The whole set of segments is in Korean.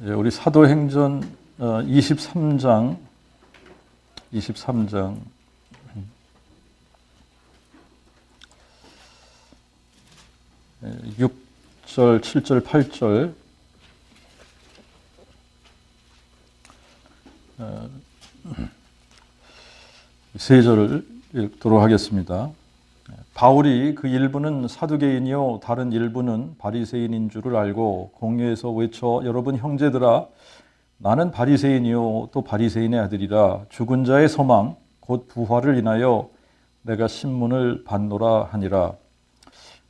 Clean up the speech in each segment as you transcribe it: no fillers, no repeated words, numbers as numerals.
우리 사도행전 23장 6절, 7절, 8절 세 절을 읽도록 하겠습니다. 바울이 그 일부는 사두개인이요 다른 일부는 바리새인인 줄을 알고 공회에서 외쳐 여러분 형제들아 나는 바리새인이요 또 바리새인의 아들이라 죽은 자의 소망 곧 부활을 인하여 내가 신문을 받노라 하니라.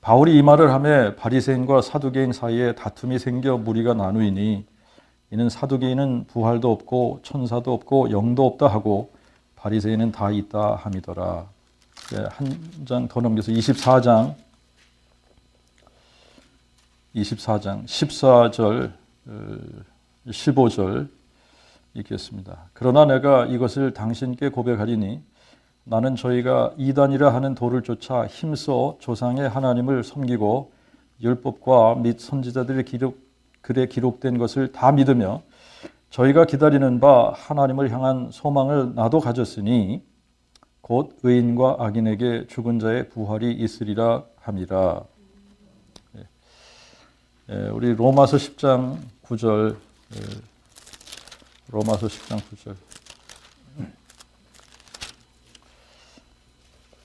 바울이 이 말을 하매 바리새인과 사두개인 사이에 다툼이 생겨 무리가 나누이니 이는 사두개인은 부활도 없고 천사도 없고 영도 없다 하고 바리새인은 다 있다 함이더라. 한 장 더 넘겨서 24장 14절 15절 읽겠습니다. 그러나 내가 이것을 당신께 고백하리니 나는 저희가 이단이라 하는 도를 쫓아 힘써 조상의 하나님을 섬기고 율법과 및 선지자들의 글에 기록된 것을 다 믿으며 저희가 기다리는 바 하나님을 향한 소망을 나도 가졌으니 곧 의인과 악인에게 죽은 자의 부활이 있으리라 함이라. 우리 로마서 10장 9절 로마서 10장 9절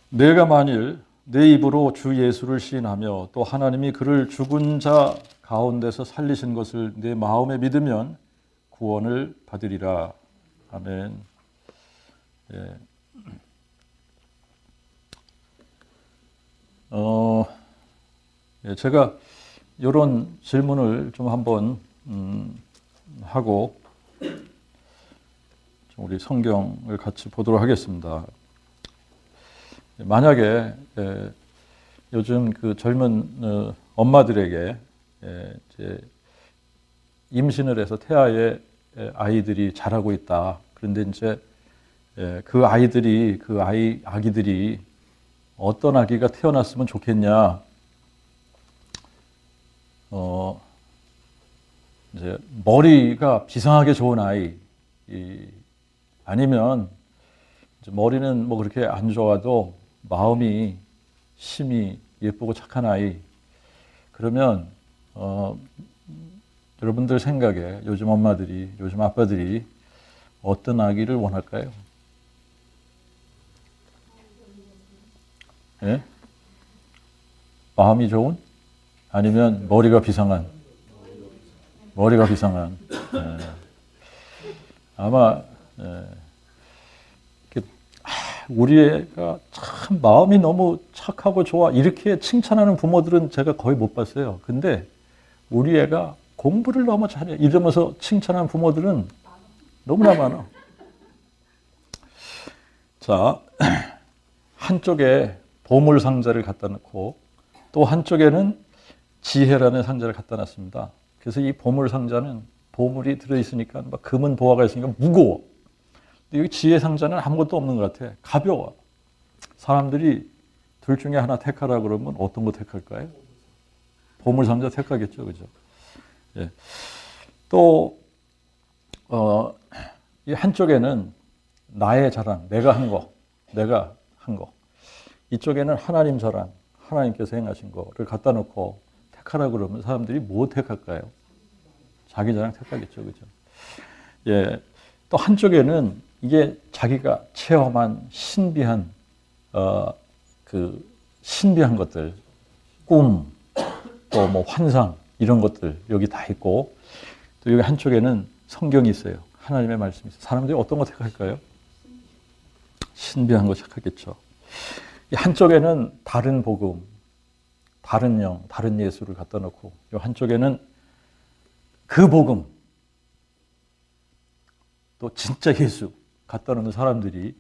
내가 만일 내 입으로 주 예수를 시인하며 또 하나님이 그를 죽은 자 가운데서 살리신 것을 내 마음에 믿으면 구원을 받으리라. 아멘. 제가 이런 질문을 좀 한번 하고 좀 우리 성경을 같이 보도록 하겠습니다. 만약에 요즘 그 젊은 엄마들에게 이제 임신을 해서 태아에 아이들이 자라고 있다. 그런데 이제 그 아기들이 어떤 아기가 태어났으면 좋겠냐? 이제 머리가 비상하게 좋은 아이, 아니면 이제 머리는 뭐 그렇게 안 좋아도 마음이 심이 예쁘고 착한 아이. 그러면 여러분들 생각에 요즘 엄마들이, 요즘 아빠들이 어떤 아기를 원할까요? 예? 마음이 좋은? 아니면 머리가 비상한? 예. 아마 우리 애가 참 마음이 너무 착하고 좋아 이렇게 칭찬하는 부모들은 제가 거의 못 봤어요. 근데 우리 애가 공부를 너무 잘해 이러면서 칭찬하는 부모들은 너무나 많아. 자, 한쪽에 보물 상자를 갖다 놓고 또 한쪽에는 지혜라는 상자를 갖다 놨습니다. 그래서 이 보물 상자는 보물이 들어있으니까 막 금은 보화가 있으니까 무거워. 근데 여기 지혜 상자는 아무것도 없는 것 같아. 가벼워. 사람들이 둘 중에 하나 택하라 그러면 어떤 거 택할까요? 보물 상자 택하겠죠, 그죠? 예. 또 이 한쪽에는 나의 자랑, 내가 한 거. 이쪽에는 하나님 자랑, 하나님께서 행하신 거를 갖다 놓고 택하라 그러면 사람들이 뭐 택할까요? 자기 자랑 택하겠죠, 그죠? 예. 또 한쪽에는 이게 자기가 체험한 신비한 신비한 것들, 꿈, 또 뭐 환상 이런 것들 여기 다 있고 또 여기 한쪽에는 성경이 있어요. 하나님의 말씀이 있어요. 사람들이 어떤 거 택할까요? 신비한 거 택하겠죠. 이 한쪽에는 다른 복음, 다른 영, 다른 예수를 갖다 놓고 이 한쪽에는 그 복음, 또 진짜 예수 갖다 놓는 사람들이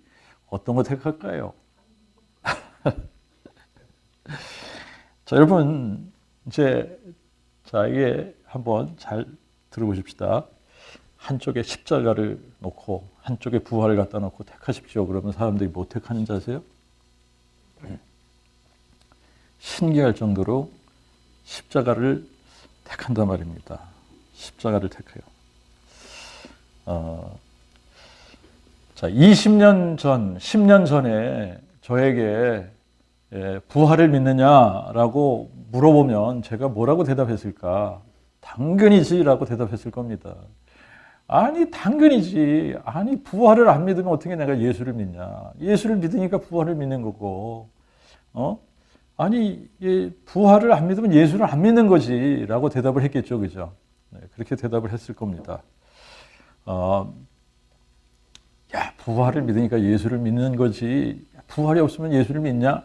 어떤 거 택할까요? 자, 여러분 이제 이게 한번 잘 들어보십시다. 한쪽에 십자가를 놓고 한쪽에 부활을 갖다 놓고 택하십시오. 그러면 사람들이 뭐 택하는지 아세요? 신기할 정도로 십자가를 택한단 말입니다. 십자가를 택해요. 자, 20년 전, 10년 전에 저에게 부활을 믿느냐라고 물어보면 제가 뭐라고 대답했을까? 당근이지라고 대답했을 겁니다. 아니, 당근이지. 아니, 부활을 안 믿으면 어떻게 내가 예수를 믿냐? 예수를 믿으니까 부활을 믿는 거고, 아니, 부활을 안 믿으면 예수를 안 믿는 거지라고 대답을 했겠죠, 그죠? 네, 그렇게 대답을 했을 겁니다. 야, 부활을 믿으니까 예수를 믿는 거지. 부활이 없으면 예수를 믿냐?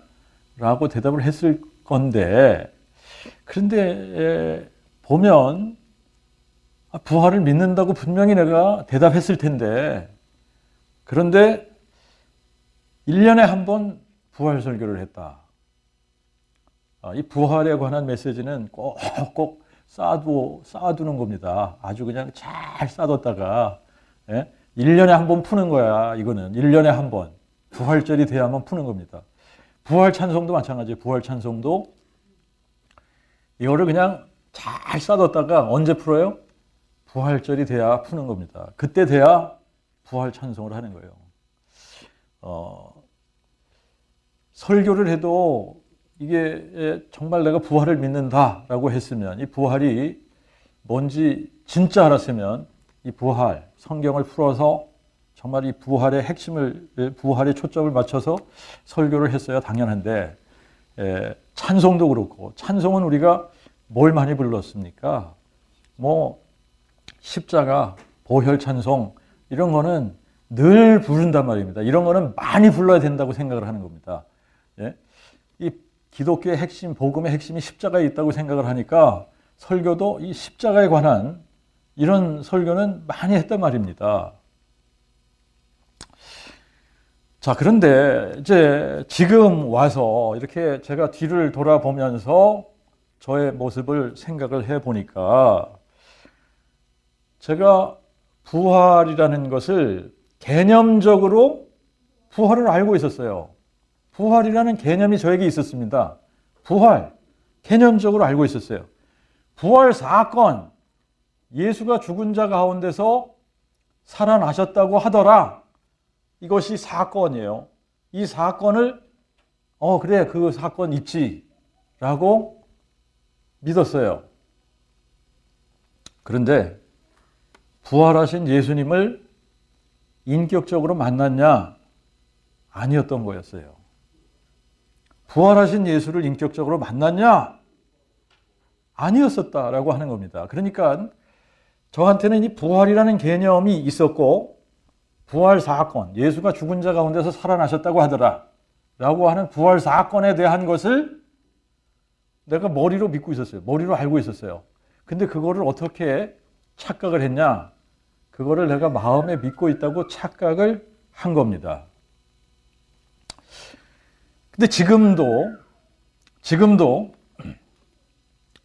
라고 대답을 했을 건데, 그런데 보면 부활을 믿는다고 분명히 내가 대답했을 텐데, 그런데 1년에 한 번 부활 설교를 했다. 이 부활에 관한 메시지는 꼭꼭 쌓아두는 겁니다. 아주 그냥 잘 쌓아뒀다가 1년에 한 번 푸는 거야. 이거는 1년에 한 번. 부활절이 돼야만 푸는 겁니다. 부활 찬송도 마찬가지예요. 부활 찬송도 이거를 그냥 잘 쌓아뒀다가 언제 풀어요? 부활절이 돼야 푸는 겁니다. 그때 돼야 부활 찬송을 하는 거예요. 설교를 해도 이게 정말 내가 부활을 믿는다라고 했으면, 이 부활이 뭔지 진짜 알았으면 이 부활, 성경을 풀어서 정말 이 부활의 핵심을, 부활의 초점을 맞춰서 설교를 했어야 당연한데, 찬송도 그렇고, 찬송은 우리가 뭘 많이 불렀습니까? 뭐 십자가, 보혈 찬송 이런 거는 늘 부른단 말입니다. 이런 거는 많이 불러야 된다고 생각을 하는 겁니다. 이 기독교의 핵심, 복음의 핵심이 십자가에 있다고 생각을 하니까 설교도 이 십자가에 관한 이런 설교는 많이 했단 말입니다. 자, 그런데 이제 지금 와서 이렇게 제가 뒤를 돌아보면서 저의 모습을 생각을 해 보니까 제가 부활이라는 것을 개념적으로 부활을 알고 있었어요. 부활이라는 개념이 저에게 있었습니다. 부활, 개념적으로 알고 있었어요. 부활 사건, 예수가 죽은 자 가운데서 살아나셨다고 하더라. 이것이 사건이에요. 이 사건을 그래, 그 사건 있지 라고 믿었어요. 그런데 부활하신 예수님을 인격적으로 만났냐? 아니었던 거였어요. 부활하신 예수를 인격적으로 만났냐? 아니었었다라고 하는 겁니다. 그러니까 저한테는 이 부활이라는 개념이 있었고, 부활 사건, 예수가 죽은 자 가운데서 살아나셨다고 하더라 라고 하는 부활 사건에 대한 것을 내가 머리로 믿고 있었어요. 머리로 알고 있었어요. 근데 그거를 어떻게 착각을 했냐? 그거를 내가 마음에 믿고 있다고 착각을 한 겁니다. 근데 지금도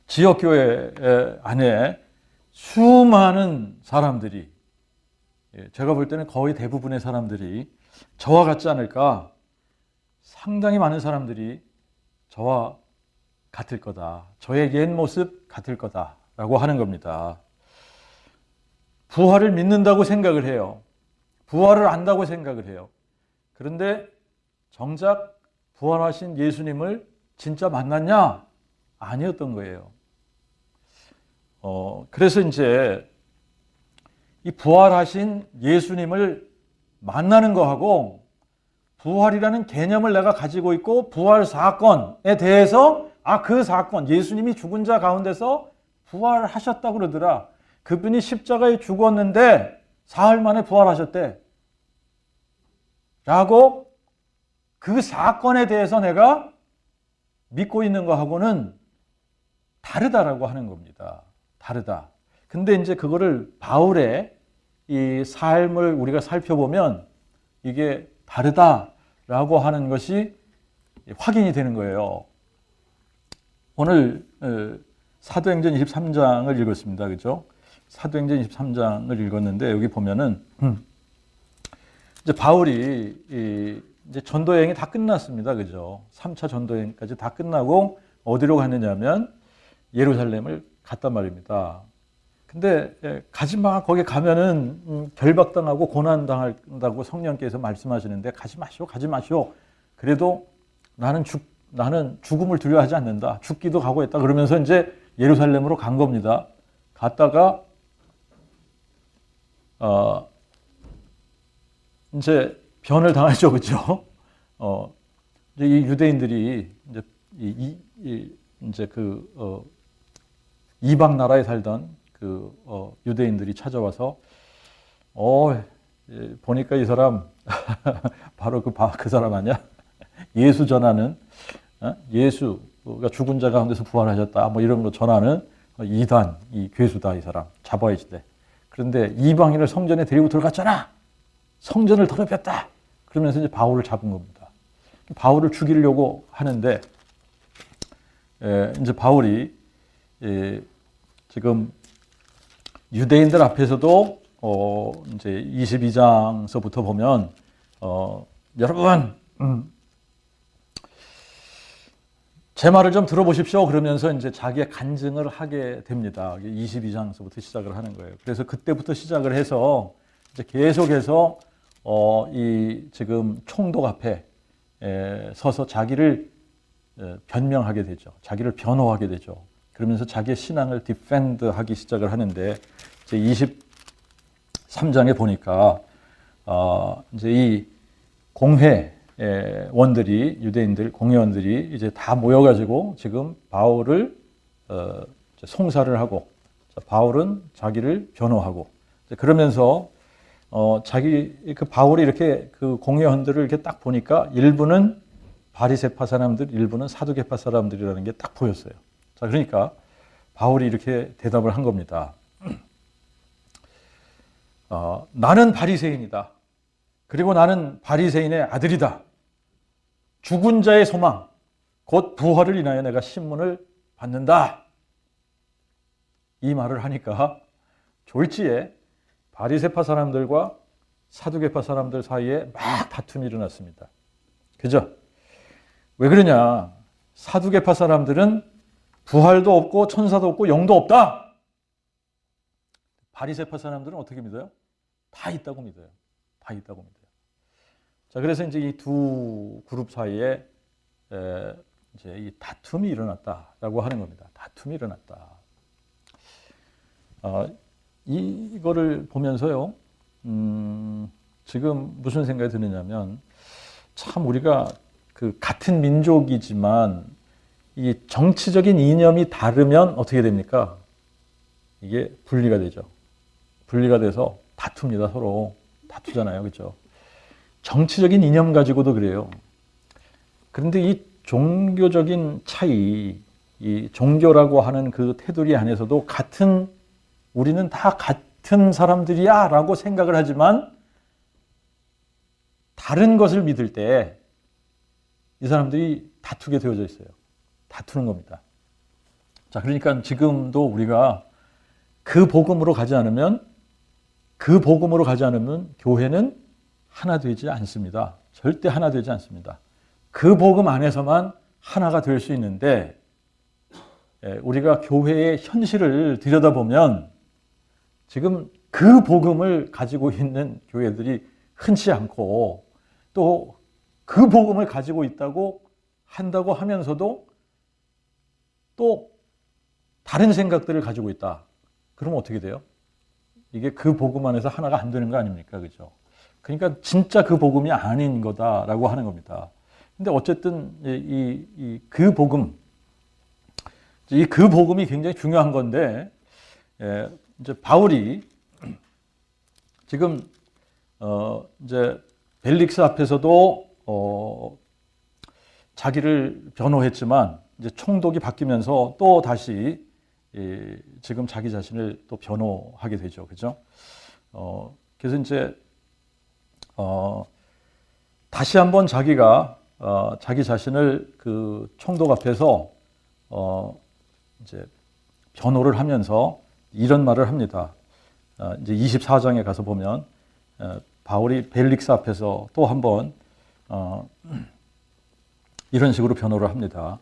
지역교회 안에 수많은 사람들이, 제가 볼 때는 거의 대부분의 사람들이 저와 같지 않을까? 상당히 많은 사람들이 저와 같을 거다. 저의 옛 모습 같을 거다라고 하는 겁니다. 부활을 믿는다고 생각을 해요. 부활을 안다고 생각을 해요. 그런데 정작 부활하신 예수님을 진짜 만났냐? 아니었던 거예요. 그래서 이제 이 부활하신 예수님을 만나는 거하고 부활이라는 개념을 내가 가지고 있고 부활 사건에 대해서 그 사건, 예수님이 죽은 자 가운데서 부활하셨다고 그러더라. 그분이 십자가에 죽었는데 사흘 만에 부활하셨대. 라고 그 사건에 대해서 내가 믿고 있는 거하고는 다르다라고 하는 겁니다. 다르다. 근데 이제 그거를 바울의 이 삶을 우리가 살펴보면 이게 다르다라고 하는 것이 확인이 되는 거예요. 오늘 사도행전 23장을 읽었습니다. 그죠? 사도행전 23장을 읽었는데 여기 보면은 이제 바울이 이제 전도 여행이 다 끝났습니다. 그죠? 3차 전도 여행까지 다 끝나고 어디로 갔느냐면 예루살렘을 갔단 말입니다. 근데 가지 마. 거기 가면은 결박당하고 고난당한다고 성령께서 말씀하시는데 가지 마시오. 가지 마시오. 그래도 나는 죽음을 두려워하지 않는다. 죽기도 각오했다. 그러면서 이제 예루살렘으로 간 겁니다. 갔다가 이제 변을 당하죠, 그렇죠? 이제 이 유대인들이 이제 이방 나라에 살던 유대인들이 찾아와서 보니까 이 사람 바로 그 사람 아니야? 예수 전하는 예수가 죽은 자 가운데서 부활하셨다. 뭐 이런 거 전하는 이단, 이 괴수다 이 사람 잡아야지 돼. 그런데 이방인을 성전에 데리고 들어갔잖아. 성전을 더럽혔다. 그러면서 이제 바울을 잡은 겁니다. 바울을 죽이려고 하는데 이제 바울이 지금 유대인들 앞에서도 이제 22장서부터 보면 여러분 제 말을 좀 들어보십시오. 그러면서 이제 자기의 간증을 하게 됩니다. 22장서부터 시작을 하는 거예요. 그래서 그때부터 시작을 해서 이제 계속해서 이 지금 총독 앞에 서서 자기를 변명하게 되죠. 자기를 변호하게 되죠. 그러면서 자기의 신앙을 디펜드하기 시작을 하는데 이제 23장에 보니까 이제 이 공회원들이 유대인들 공회원들이 이제 다 모여가지고 지금 바울을 송사를 하고 바울은 자기를 변호하고 그러면서 바울이 이렇게 그 공회원들을 이렇게 딱 보니까 일부는 바리새파 사람들, 일부는 사두개파 사람들이라는 게 딱 보였어요. 자, 그러니까 바울이 이렇게 대답을 한 겁니다. 나는 바리새인이다. 그리고 나는 바리새인의 아들이다. 죽은 자의 소망, 곧 부활을 인하여 내가 신문을 받는다. 이 말을 하니까 졸지에 바리새파 사람들과 사두개파 사람들 사이에 막 다툼이 일어났습니다. 그죠? 왜 그러냐? 사두개파 사람들은 부활도 없고 천사도 없고 영도 없다. 바리새파 사람들은 어떻게 믿어요? 다 있다고 믿어요. 다 있다고 믿어요. 자, 그래서 이제 이 두 그룹 사이에 이제 이 다툼이 일어났다라고 하는 겁니다. 다툼이 일어났다. 이거를 보면서요, 지금 무슨 생각이 드느냐면, 참 우리가 같은 민족이지만, 이 정치적인 이념이 다르면 어떻게 됩니까? 이게 분리가 되죠. 분리가 돼서 다툽니다, 서로. 다투잖아요, 그렇죠? 정치적인 이념 가지고도 그래요. 그런데 이 종교적인 차이, 이 종교라고 하는 그 테두리 안에서도 우리는 다 같은 사람들이야 라고 생각을 하지만 다른 것을 믿을 때 이 사람들이 다투게 되어져 있어요. 다투는 겁니다. 자, 그러니까 지금도 우리가 그 복음으로 가지 않으면 교회는 하나 되지 않습니다. 절대 하나 되지 않습니다. 그 복음 안에서만 하나가 될 수 있는데 우리가 교회의 현실을 들여다보면 지금 그 복음을 가지고 있는 교회들이 흔치 않고 또 그 복음을 가지고 한다고 하면서도 또 다른 생각들을 가지고 있다. 그러면 어떻게 돼요? 이게 그 복음 안에서 하나가 안 되는 거 아닙니까? 그죠? 그러니까 진짜 그 복음이 아닌 거다라고 하는 겁니다. 근데 어쨌든 그 복음이 굉장히 중요한 건데 이제 바울이 지금 이제 벨릭스 앞에서도 자기를 변호했지만 이제 총독이 바뀌면서 또 다시 지금 자기 자신을 또 변호하게 되죠, 그죠? 그래서 이제 다시 한번 자기가 자기 자신을 그 총독 앞에서 이제 변호를 하면서 이런 말을 합니다. 이제 24장에 가서 보면 바울이 벨릭스 앞에서 또 한번 이런 식으로 변호를 합니다.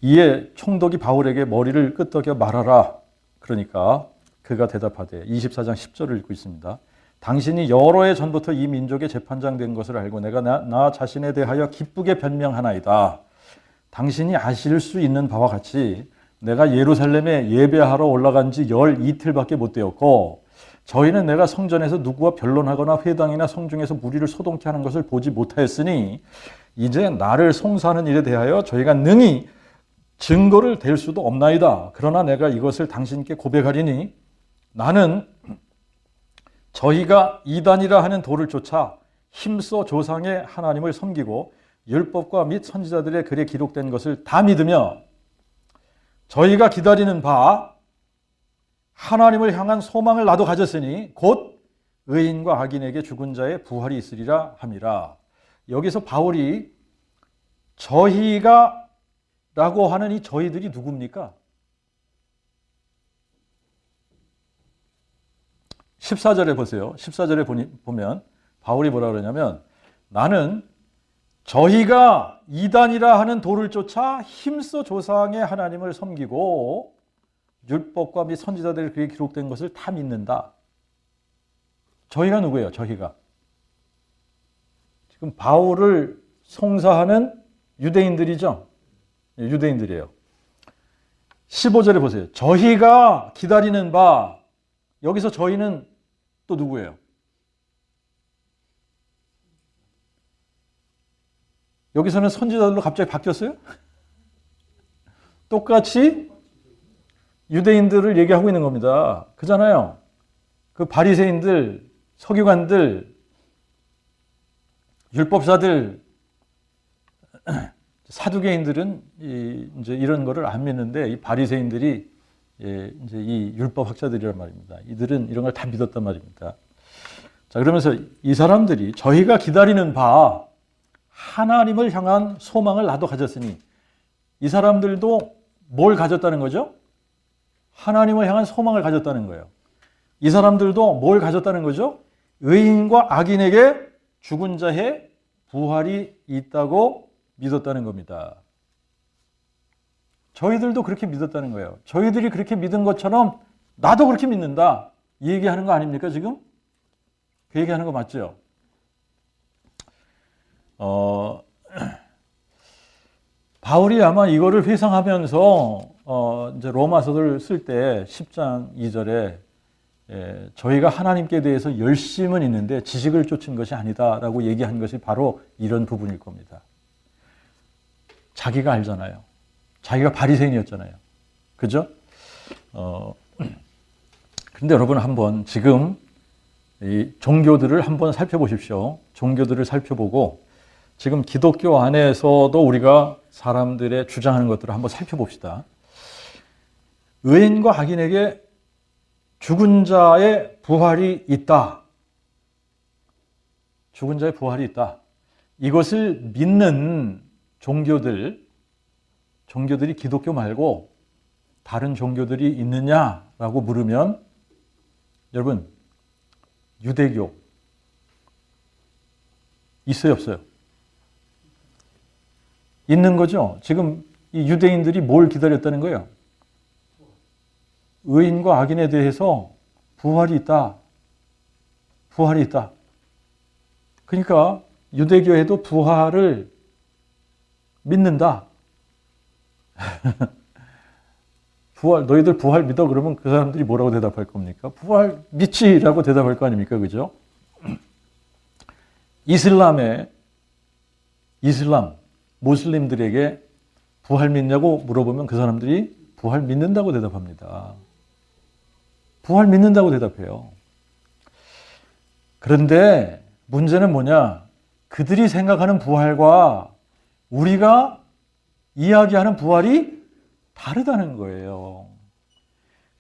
이에 총독이 바울에게 머리를 끄덕여 말하라. 그러니까 그가 대답하되 24장 10절을 읽고 있습니다. 당신이 여러 해 전부터 이 민족의 재판장 된 것을 알고 내가 나 자신에 대하여 기쁘게 변명하나이다. 당신이 아실 수 있는 바와 같이 내가 예루살렘에 예배하러 올라간 지 열 이틀밖에 못 되었고 저희는 내가 성전에서 누구와 변론하거나 회당이나 성중에서 무리를 소동케 하는 것을 보지 못하였으니 이제 나를 송사하는 일에 대하여 저희가 능히 증거를 댈 수도 없나이다. 그러나 내가 이것을 당신께 고백하리니 나는 저희가 이단이라 하는 도를 쫓아 힘써 조상의 하나님을 섬기고 율법과 및 선지자들의 글에 기록된 것을 다 믿으며 저희가 기다리는 바 하나님을 향한 소망을 나도 가졌으니 곧 의인과 악인에게 죽은 자의 부활이 있으리라 함이라. 여기서 바울이 저희가 라고 하는 이 저희들이 누굽니까? 14절에 보세요. 14절에 보면 바울이 뭐라 그러냐면 나는 저희가 이단이라 하는 도를 쫓아 힘써 조상의 하나님을 섬기고 율법과 및 선지자들의 글에 기록된 것을 다 믿는다. 저희가 누구예요? 저희가. 지금 바울을 송사하는 유대인들이죠. 유대인들이에요. 15절에 보세요. 저희가 기다리는 바, 여기서 저희는 또 누구예요? 여기서는 선지자들로 갑자기 바뀌었어요? 똑같이 유대인들을 얘기하고 있는 겁니다. 그잖아요. 그 바리새인들, 서기관들, 율법사들, 사두개인들은 이제 이런 거를 안 믿는데 이 바리새인들이 이제 이 율법 학자들이란 말입니다. 이들은 이런 걸 다 믿었단 말입니다. 자, 그러면서 이 사람들이 저희가 기다리는 바 하나님을 향한 소망을 나도 가졌으니 이 사람들도 뭘 가졌다는 거죠? 하나님을 향한 소망을 가졌다는 거예요. 이 사람들도 뭘 가졌다는 거죠? 의인과 악인에게 죽은 자의 부활이 있다고 믿었다는 겁니다. 저희들도 그렇게 믿었다는 거예요. 저희들이 그렇게 믿은 것처럼 나도 그렇게 믿는다. 이 얘기하는 거 아닙니까 지금? 그 얘기하는 거 맞죠? 바울이 아마 이거를 회상하면서 이제 로마서를 쓸 때 10장 2절에 저희가 하나님께 대해서 열심은 있는데 지식을 쫓은 것이 아니다라고 얘기한 것이 바로 이런 부분일 겁니다. 자기가 알잖아요. 자기가 바리새인이었잖아요. 그죠? 근데 여러분 한번 지금 이 종교들을 한번 살펴보십시오. 종교들을 살펴보고 지금 기독교 안에서도 우리가 사람들의 주장하는 것들을 한번 살펴봅시다. 의인과 악인에게 죽은 자의 부활이 있다. 죽은 자의 부활이 있다. 이것을 믿는 종교들이 기독교 말고 다른 종교들이 있느냐라고 물으면 여러분 유대교 있어요, 없어요? 있는 거죠. 지금 이 유대인들이 뭘 기다렸다는 거예요? 의인과 악인에 대해서 부활이 있다. 부활이 있다. 그러니까 유대교에도 부활을 믿는다. 부활, 너희들 부활 믿어? 그러면 그 사람들이 뭐라고 대답할 겁니까? 부활 믿지라고 대답할 거 아닙니까? 그죠? 이슬람, 무슬림들에게 부활 믿냐고 물어보면 그 사람들이 부활 믿는다고 대답합니다. 부활 믿는다고 대답해요. 그런데 문제는 뭐냐? 그들이 생각하는 부활과 우리가 이야기하는 부활이 다르다는 거예요.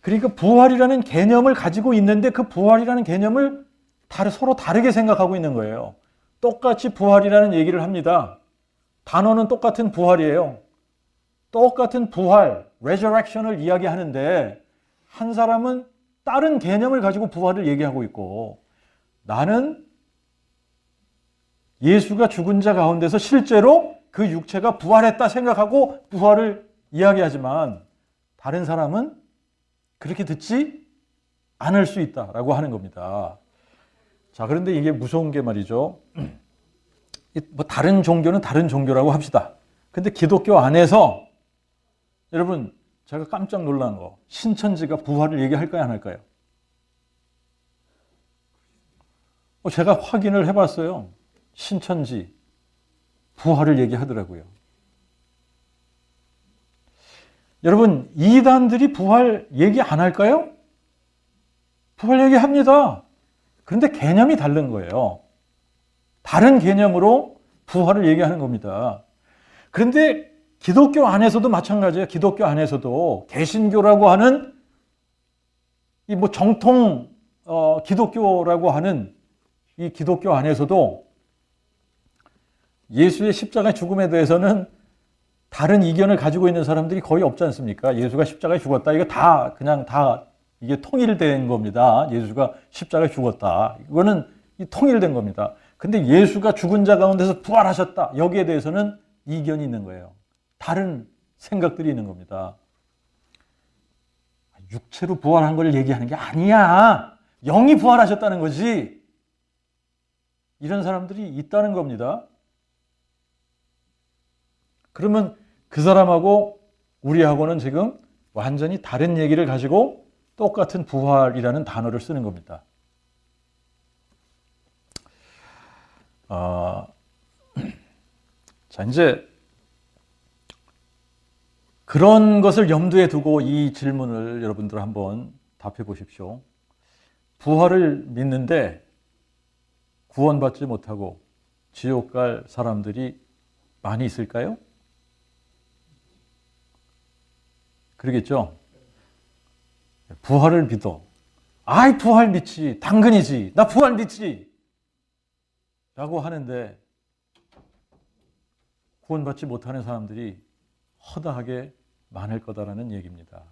그러니까 부활이라는 개념을 가지고 있는데 그 부활이라는 개념을 서로 다르게 생각하고 있는 거예요. 똑같이 부활이라는 얘기를 합니다. 단어는 똑같은 부활이에요. 똑같은 부활, resurrection을 이야기하는데 한 사람은 다른 개념을 가지고 부활을 얘기하고 있고 나는 예수가 죽은 자 가운데서 실제로 그 육체가 부활했다 생각하고 부활을 이야기하지만 다른 사람은 그렇게 듣지 않을 수 있다라고 하는 겁니다. 자, 그런데 이게 무서운 게 말이죠. 뭐 다른 종교는 다른 종교라고 합시다. 근데 기독교 안에서 여러분 제가 깜짝 놀란 거, 신천지가 부활을 얘기할까요, 안 할까요? 제가 확인을 해봤어요. 신천지 부활을 얘기하더라고요. 여러분, 이단들이 부활 얘기 안 할까요? 부활 얘기합니다. 그런데 개념이 다른 거예요. 다른 개념으로 부활을 얘기하는 겁니다. 그런데 기독교 안에서도 마찬가지예요. 기독교 안에서도 개신교라고 하는 이 뭐 정통 기독교라고 하는 이 기독교 안에서도 예수의 십자가의 죽음에 대해서는 다른 이견을 가지고 있는 사람들이 거의 없지 않습니까? 예수가 십자가에 죽었다. 이거 다 그냥 다 이게 통일된 겁니다. 예수가 십자가에 죽었다. 이거는 통일된 겁니다. 근데 예수가 죽은 자 가운데서 부활하셨다. 여기에 대해서는 이견이 있는 거예요. 다른 생각들이 있는 겁니다. 육체로 부활한 걸 얘기하는 게 아니야. 영이 부활하셨다는 거지. 이런 사람들이 있다는 겁니다. 그러면 그 사람하고 우리하고는 지금 완전히 다른 얘기를 가지고 똑같은 부활이라는 단어를 쓰는 겁니다. 자, 이제 그런 것을 염두에 두고 이 질문을 여러분들 한번 답해 보십시오. 부활을 믿는데 구원받지 못하고 지옥 갈 사람들이 많이 있을까요? 그러겠죠? 부활을 믿어. 아이, 부활 믿지. 당근이지. 나 부활 믿지. 라고 하는데 구원받지 못하는 사람들이 허다하게 많을 거다라는 얘기입니다.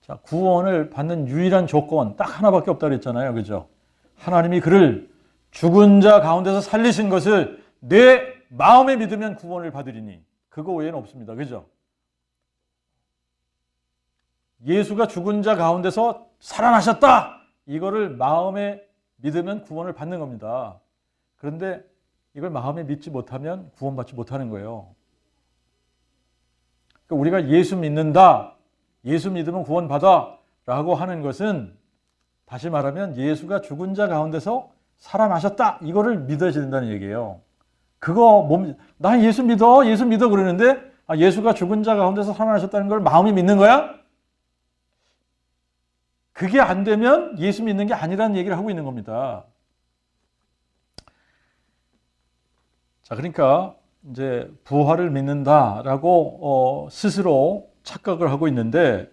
자, 구원을 받는 유일한 조건 딱 하나밖에 없다 그랬잖아요. 그죠? 하나님이 그를 죽은 자 가운데서 살리신 것을 내 마음에 믿으면 구원을 받으리니 그거 외에는 없습니다. 그죠? 예수가 죽은 자 가운데서 살아나셨다. 이거를 마음에 믿으면 구원을 받는 겁니다. 그런데 이걸 마음에 믿지 못하면 구원받지 못하는 거예요. 그러니까 우리가 예수 믿는다, 예수 믿으면 구원받아 라고 하는 것은 다시 말하면 예수가 죽은 자 가운데서 살아나셨다. 이거를 믿어야 된다는 얘기예요. 그거 나 예수 믿어 그러는데 예수가 죽은 자 가운데서 살아나셨다는 걸 마음이 믿는 거야? 그게 안 되면 예수 믿는 게 아니라는 얘기를 하고 있는 겁니다. 자, 그러니까 이제 부활을 믿는다라고 스스로 착각을 하고 있는데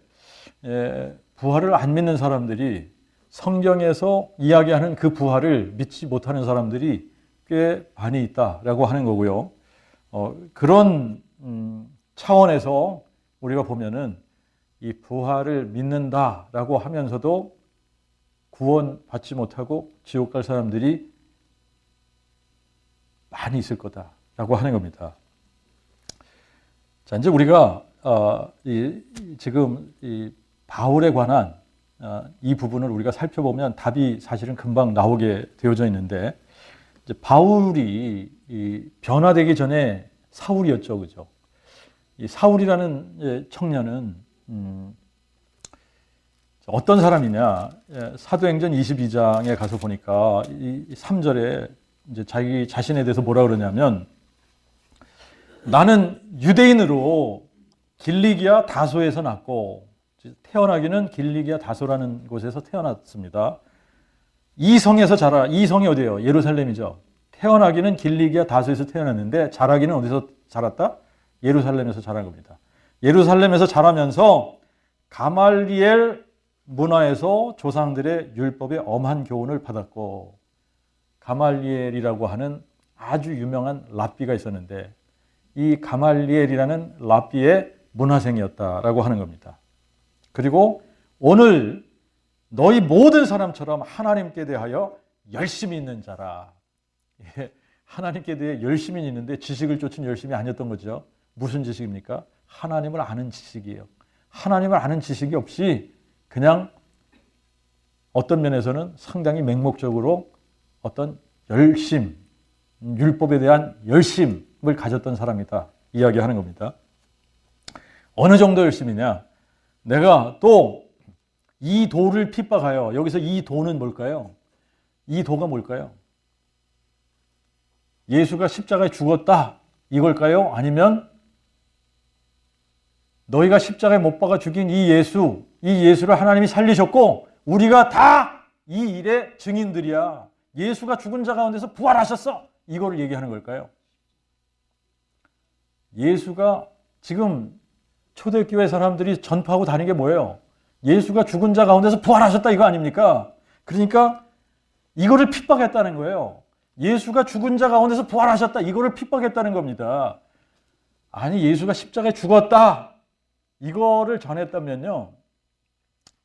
부활을 안 믿는 사람들이 성경에서 이야기하는 그 부활을 믿지 못하는 사람들이 꽤 많이 있다라고 하는 거고요. 그런 차원에서 우리가 보면은 이 부활을 믿는다라고 하면서도 구원받지 못하고 지옥 갈 사람들이 많이 있을 거다라고 하는 겁니다. 자, 이제 우리가 지금 이 바울에 관한 이 부분을 우리가 살펴보면 답이 사실은 금방 나오게 되어져 있는데, 이제 바울이 변화되기 전에 사울이었죠, 그죠? 이 사울이라는 청년은 어떤 사람이냐? 사도행전 22장에 가서 보니까 이 3절에 이제 자기 자신에 대해서 뭐라 그러냐면, 나는 유대인으로 길리기아 다소에서 났고, 태어나기는 길리기아 다소라는 곳에서 태어났습니다. 이 성이 어디예요? 예루살렘이죠. 태어나기는 길리기아 다소에서 태어났는데 자라기는 어디서 자랐다? 예루살렘에서 자란 겁니다. 예루살렘에서 자라면서 가말리엘 문화에서 조상들의 율법의 엄한 교훈을 받았고, 가말리엘이라고 하는 아주 유명한 랍비가 있었는데 이 가말리엘이라는 랍비의 문화생이었다라고 하는 겁니다. 그리고 오늘 너희 모든 사람처럼 하나님께 대하여 열심히 있는 자라. 하나님께 대해 열심히 있는데 지식을 쫓은 열심이 아니었던 거죠. 무슨 지식입니까? 하나님을 아는 지식이에요. 하나님을 아는 지식이 없이 그냥 어떤 면에서는 상당히 맹목적으로 어떤 열심, 율법에 대한 열심을 가졌던 사람이다 이야기하는 겁니다. 어느 정도 열심이냐? 내가 또 이 도를 핍박하여, 여기서 이 도는 뭘까요? 이 도가 뭘까요? 예수가 십자가에 죽었다 이걸까요? 아니면 너희가 십자가에 못 박아 죽인 이 예수를 하나님이 살리셨고 우리가 다 이 일의 증인들이야. 예수가 죽은 자 가운데서 부활하셨어. 이거를 얘기하는 걸까요? 예수가 지금 초대교회 사람들이 전파하고 다니는 게 뭐예요? 예수가 죽은 자 가운데서 부활하셨다 이거 아닙니까? 그러니까 이거를 핍박했다는 거예요. 예수가 죽은 자 가운데서 부활하셨다 이거를 핍박했다는 겁니다. 아니 예수가 십자가에 죽었다 이거를 전했다면요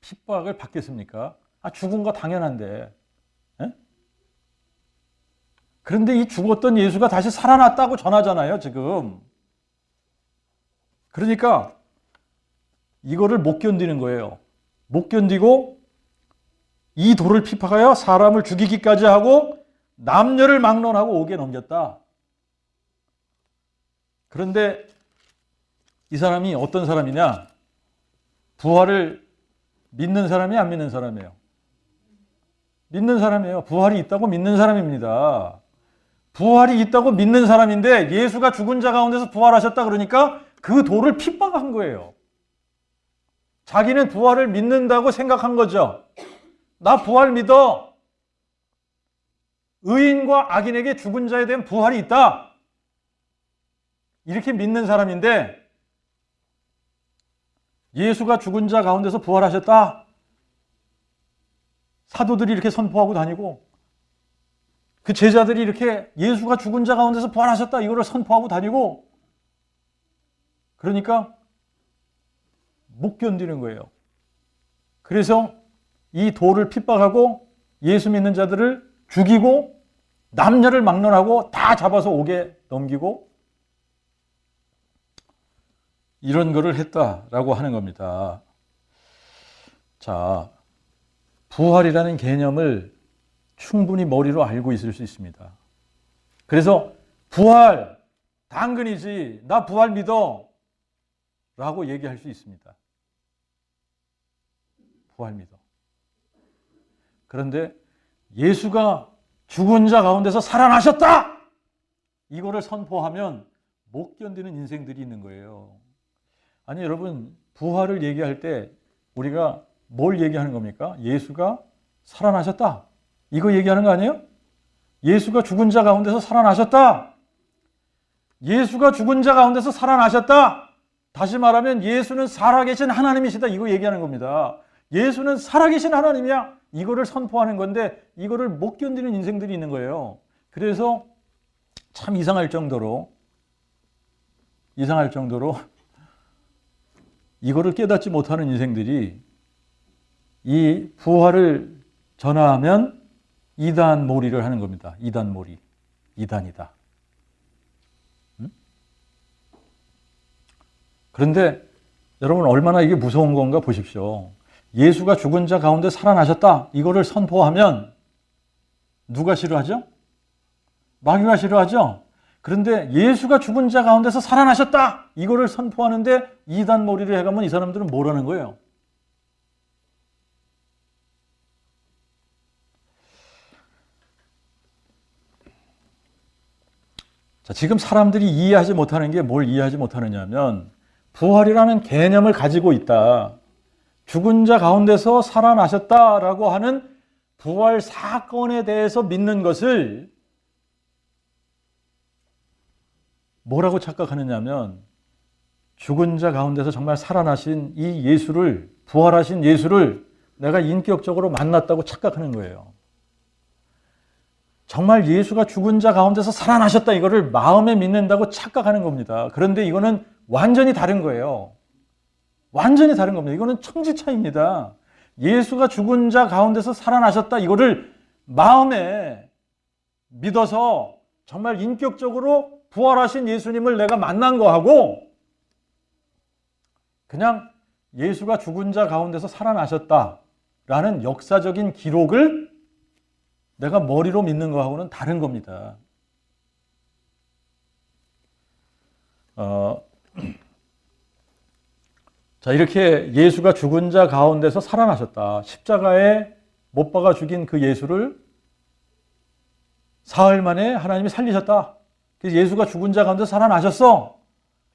핍박을 받겠습니까? 죽은 거 당연한데. 에? 그런데 이 죽었던 예수가 다시 살아났다고 전하잖아요 지금. 그러니까 이거를 못 견디는 거예요. 못 견디고 이 도를 핍박하여 사람을 죽이기까지 하고 남녀를 막론하고 옥에 넘겼다. 그런데 이 사람이 어떤 사람이냐? 부활을 믿는 사람이 안 믿는 사람이에요. 믿는 사람이에요. 부활이 있다고 믿는 사람입니다. 부활이 있다고 믿는 사람인데 예수가 죽은 자 가운데서 부활하셨다 그러니까 그 도를 핍박한 거예요. 자기는 부활을 믿는다고 생각한 거죠. 나 부활 믿어. 의인과 악인에게 죽은 자에 대한 부활이 있다. 이렇게 믿는 사람인데 예수가 죽은 자 가운데서 부활하셨다. 사도들이 이렇게 선포하고 다니고 그 제자들이 이렇게 예수가 죽은 자 가운데서 부활하셨다. 이거를 선포하고 다니고 그러니까 못 견디는 거예요. 그래서 이 도를 핍박하고 예수 믿는 자들을 죽이고 남녀를 막론하고 다 잡아서 옥에 넘기고 이런 거를 했다라고 하는 겁니다. 자, 부활이라는 개념을 충분히 머리로 알고 있을 수 있습니다. 그래서 부활, 당근이지, 나 부활 믿어 라고 얘기할 수 있습니다. 부활 믿어. 그런데 예수가 죽은 자 가운데서 살아나셨다! 이거를 선포하면 못 견디는 인생들이 있는 거예요. 아니 여러분 부활을 얘기할 때 우리가 뭘 얘기하는 겁니까? 예수가 살아나셨다. 이거 얘기하는 거 아니에요? 예수가 죽은 자 가운데서 살아나셨다. 예수가 죽은 자 가운데서 살아나셨다. 다시 말하면 예수는 살아계신 하나님이시다. 이거 얘기하는 겁니다. 예수는 살아계신 하나님이야. 이거를 선포하는 건데 이거를 못 견디는 인생들이 있는 거예요. 그래서 참 이상할 정도로 이거를 깨닫지 못하는 인생들이 이 부활을 전하면 이단몰이를 하는 겁니다. 이단몰이. 이단이다. 그런데 여러분 얼마나 이게 무서운 건가 보십시오. 예수가 죽은 자 가운데 살아나셨다. 이거를 선포하면 누가 싫어하죠? 마귀가 싫어하죠? 그런데 예수가 죽은 자 가운데서 살아나셨다. 이거를 선포하는데 이단몰이를 해가면 이 사람들은 뭐라는 거예요? 자, 지금 사람들이 이해하지 못하는 게 뭘 이해하지 못하느냐 하면 부활이라는 개념을 가지고 있다. 죽은 자 가운데서 살아나셨다라고 하는 부활 사건에 대해서 믿는 것을 뭐라고 착각하느냐 하면 죽은 자 가운데서 정말 살아나신 이 예수를, 부활하신 예수를 내가 인격적으로 만났다고 착각하는 거예요. 정말 예수가 죽은 자 가운데서 살아나셨다 이거를 마음에 믿는다고 착각하는 겁니다. 그런데 이거는 완전히 다른 거예요. 완전히 다른 겁니다. 이거는 천지차이입니다. 예수가 죽은 자 가운데서 살아나셨다 이거를 마음에 믿어서 정말 인격적으로 부활하신 예수님을 내가 만난 거하고 그냥 예수가 죽은 자 가운데서 살아나셨다라는 역사적인 기록을 내가 머리로 믿는 거하고는 다른 겁니다. 자, 이렇게 예수가 죽은 자 가운데서 살아나셨다. 십자가에 못 박아 죽인 그 예수를 사흘 만에 하나님이 살리셨다. 그래서 예수가 죽은 자 가운데서 살아나셨어.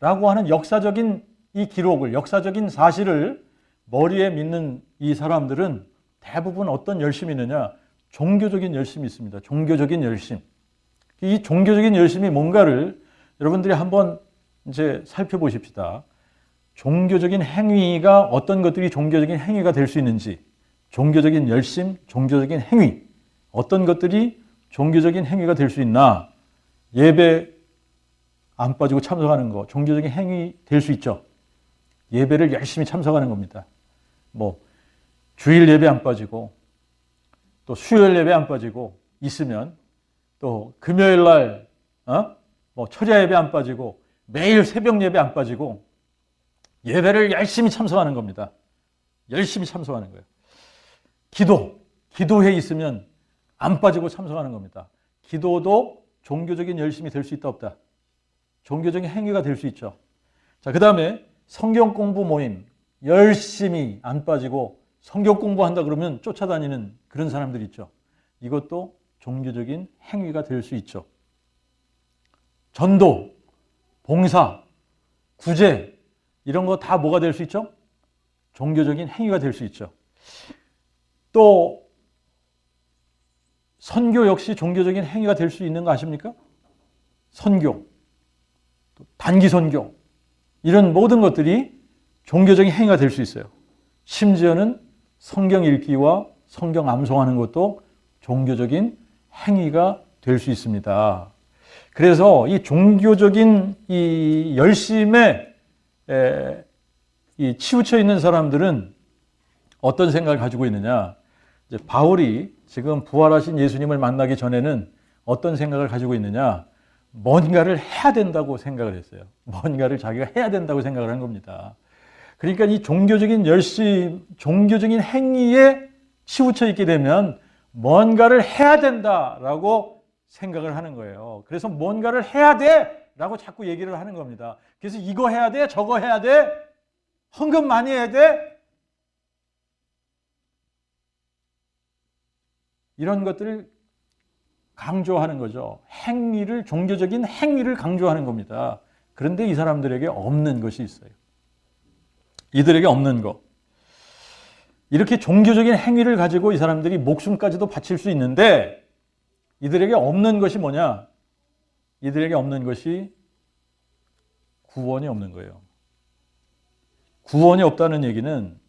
라고 하는 역사적인 이 기록을, 역사적인 사실을 머리에 믿는 이 사람들은 대부분 어떤 열심이 있느냐? 종교적인 열심이 있습니다. 종교적인 열심. 이 종교적인 열심이 뭔가를 여러분들이 한번 이제 살펴보십시다. 종교적인 행위가 어떤 것들이 종교적인 행위가 될 수 있는지, 종교적인 열심, 종교적인 행위, 어떤 것들이 종교적인 행위가 될 수 있나? 예배 안 빠지고 참석하는 거, 종교적인 행위 될 수 있죠. 예배를 열심히 참석하는 겁니다. 뭐 주일 예배 안 빠지고, 또 수요일 예배 안 빠지고 있으면, 또 금요일 날 뭐 철야 예배 안 빠지고, 매일 새벽 예배 안 빠지고 예배를 열심히 참석하는 겁니다. 열심히 참석하는 거예요. 기도회 있으면 안 빠지고 참석하는 겁니다. 기도도 종교적인 열심이 될 수 있다 없다? 종교적인 행위가 될 수 있죠. 자, 그 다음에 성경 공부 모임 열심히 안 빠지고 성경 공부한다 그러면 쫓아다니는 그런 사람들 있죠. 이것도 종교적인 행위가 될 수 있죠. 전도, 봉사, 구제 이런 거 다 뭐가 될 수 있죠? 종교적인 행위가 될 수 있죠. 또 선교 역시 종교적인 행위가 될 수 있는 거 아십니까? 선교, 또 단기 선교 이런 모든 것들이 종교적인 행위가 될 수 있어요. 심지어는 성경 읽기와 성경 암송하는 것도 종교적인 행위가 될 수 있습니다. 그래서 이 종교적인 이 열심에 이 치우쳐 있는 사람들은 어떤 생각을 가지고 있느냐? 이제 바울이 지금 부활하신 예수님을 만나기 전에는 어떤 생각을 가지고 있느냐? 뭔가를 해야 된다고 생각을 했어요. 뭔가를 자기가 해야 된다고 생각을 한 겁니다. 그러니까 이 종교적인 열심, 종교적인 행위에 치우쳐 있게 되면 뭔가를 해야 된다라고 생각을 하는 거예요. 그래서 뭔가를 해야 돼라고 자꾸 얘기를 하는 겁니다. 그래서 이거 해야 돼, 저거 해야 돼, 헌금 많이 해야 돼. 이런 것들을 강조하는 거죠. 행위를, 종교적인 행위를 강조하는 겁니다. 그런데 이 사람들에게 없는 것이 있어요. 이들에게 없는 것. 이렇게 종교적인 행위를 가지고 이 사람들이 목숨까지도 바칠 수 있는데 이들에게 없는 것이 뭐냐? 이들에게 없는 것이 구원이 없는 거예요. 구원이 없다는 얘기는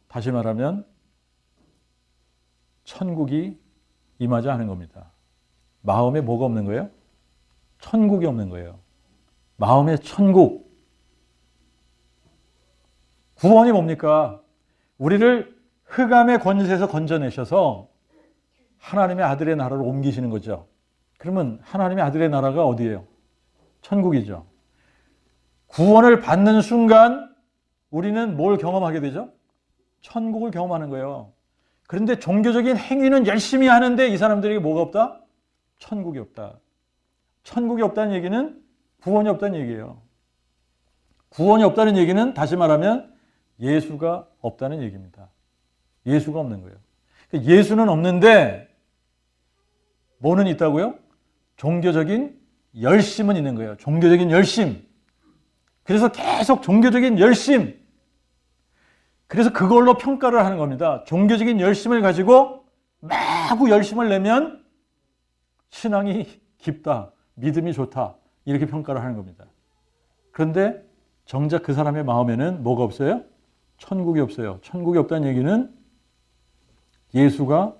다시 말하면 천국이 임하지 않은 겁니다. 마음에 뭐가 없는 거예요? 천국이 없는 거예요. 마음에 천국. 구원이 뭡니까? 우리를 흑암의 권세에서 건져내셔서 하나님의 아들의 나라로 옮기시는 거죠. 그러면 하나님의 아들의 나라가 어디예요? 천국이죠. 구원을 받는 순간 우리는 뭘 경험하게 되죠? 천국을 경험하는 거예요. 그런데 종교적인 행위는 열심히 하는데 이 사람들에게 뭐가 없다? 천국이 없다. 천국이 없다는 얘기는 구원이 없다는 얘기예요. 구원이 없다는 얘기는 다시 말하면 예수가 없다는 얘기입니다. 예수가 없는 거예요. 예수는 없는데 뭐는 있다고요? 종교적인 열심은 있는 거예요. 종교적인 열심. 그래서 계속 종교적인 열심. 그래서 그걸로 평가를 하는 겁니다. 종교적인 열심을 가지고 마구 열심을 내면 신앙이 깊다, 믿음이 좋다 이렇게 평가를 하는 겁니다. 그런데 정작 그 사람의 마음에는 뭐가 없어요? 천국이 없어요. 천국이 없다는 얘기는 예수가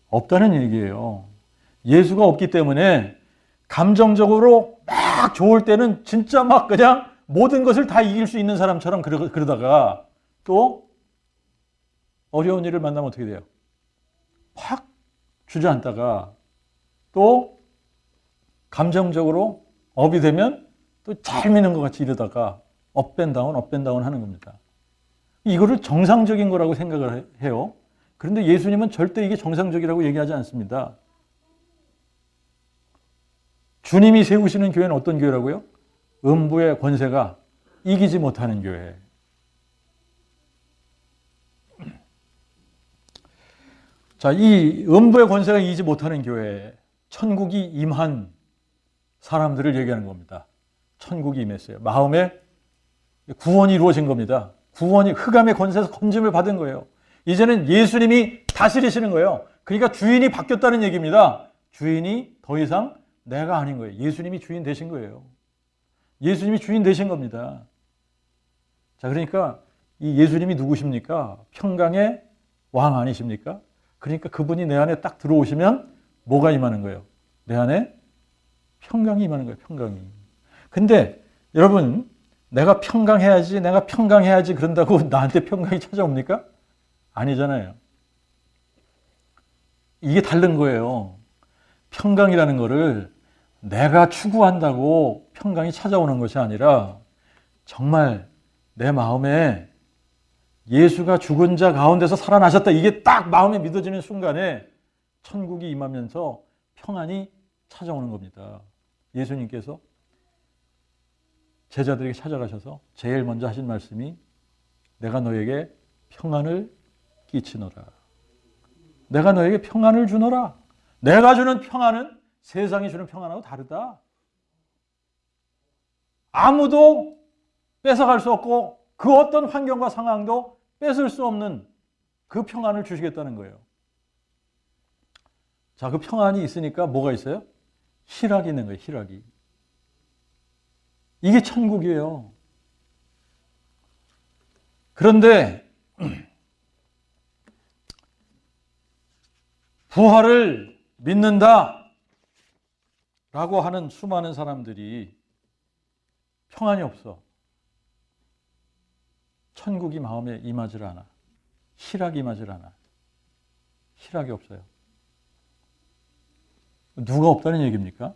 없다는 얘기예요. 예수가 없기 때문에 감정적으로 막 좋을 때는 진짜 막 그냥 모든 것을 다 이길 수 있는 사람처럼 그러다가 또 어려운 일을 만나면 어떻게 돼요? 확 주저앉다가 또 감정적으로 업이 되면 또 잘 미는 것 같이 이러다가 업앤다운 하는 겁니다. 이거를 정상적인 거라고 생각을 해요. 그런데 예수님은 절대 이게 정상적이라고 얘기하지 않습니다. 주님이 세우시는 교회는 어떤 교회라고요? 음부의 권세가 이기지 못하는 교회. 자, 이 음부의 권세가 이기지 못하는 교회, 천국이 임한 사람들을 얘기하는 겁니다. 천국이 임했어요. 마음에 구원이 이루어진 겁니다. 구원이 흑암의 권세에서 건짐을 받은 거예요. 이제는 예수님이 다스리시는 거예요. 그러니까 주인이 바뀌었다는 얘기입니다. 주인이 더 이상 내가 아닌 거예요. 예수님이 주인 되신 거예요. 예수님이 주인 되신 겁니다. 자, 그러니까 이 예수님이 누구십니까? 평강의 왕 아니십니까? 그러니까 그분이 내 안에 딱 들어오시면 뭐가 임하는 거예요? 내 안에 평강이 임하는 거예요. 평강이. 근데 여러분, 내가 평강해야지 그런다고 나한테 평강이 찾아옵니까? 아니잖아요. 이게 다른 거예요. 평강이라는 거를 내가 추구한다고 평강이 찾아오는 것이 아니라 정말 내 마음에 예수가 죽은 자 가운데서 살아나셨다. 이게 딱 마음에 믿어지는 순간에 천국이 임하면서 평안이 찾아오는 겁니다. 예수님께서 제자들에게 찾아가셔서 제일 먼저 하신 말씀이 내가 너에게 평안을 끼치노라. 내가 너에게 평안을 주노라. 내가 주는 평안은 세상이 주는 평안하고 다르다. 아무도 뺏어갈 수 없고 그 어떤 환경과 상황도 뺏을 수 없는 그 평안을 주시겠다는 거예요. 자, 그 평안이 있으니까 뭐가 있어요? 희락이 있는 거예요. 희락이. 이게 천국이에요. 그런데 부활을 믿는다 라고 하는 수많은 사람들이 평안이 없어. 천국이 마음에 임하질 않아. 희락이 임하질 않아. 희락이 없어요. 누가 없다는 얘기입니까?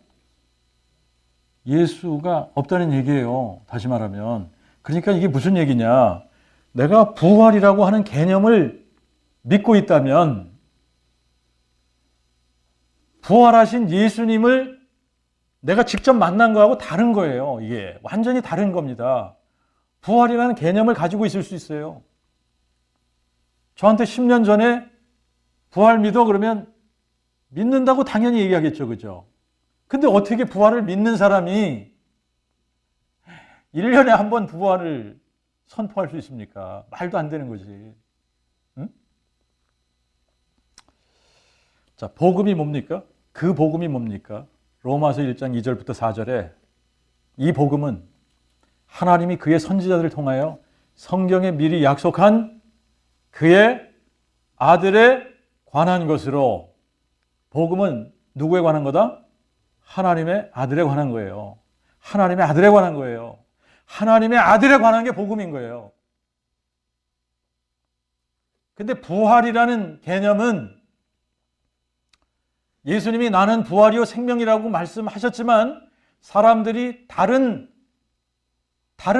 예수가 없다는 얘기예요. 다시 말하면. 그러니까 이게 무슨 얘기냐. 내가 부활이라고 하는 개념을 믿고 있다면 부활하신 예수님을 내가 직접 만난 거하고 다른 거예요. 이게 완전히 다른 겁니다. 부활이라는 개념을 가지고 있을 수 있어요. 저한테 10년 전에 부활 믿어 그러면 믿는다고 당연히 얘기하겠죠. 그죠? 근데 어떻게 부활을 믿는 사람이 1년에 한 번 부활을 선포할 수 있습니까? 말도 안 되는 거지. 응? 자, 복음이 뭡니까? 그 복음이 뭡니까? 로마서 1장 2절부터 4절에 이 복음은 하나님이 그의 선지자들을 통하여 성경에 미리 약속한 그의 아들에 관한 것으로, 복음은 누구에 관한 거다? 하나님의 아들에 관한 거예요. 하나님의 아들에 관한 거예요. 하나님의 아들에 관한 게 복음인 거예요. 근데 부활이라는 개념은 예수님이 나는 부활이요 생명이라고 말씀하셨지만 사람들이 다른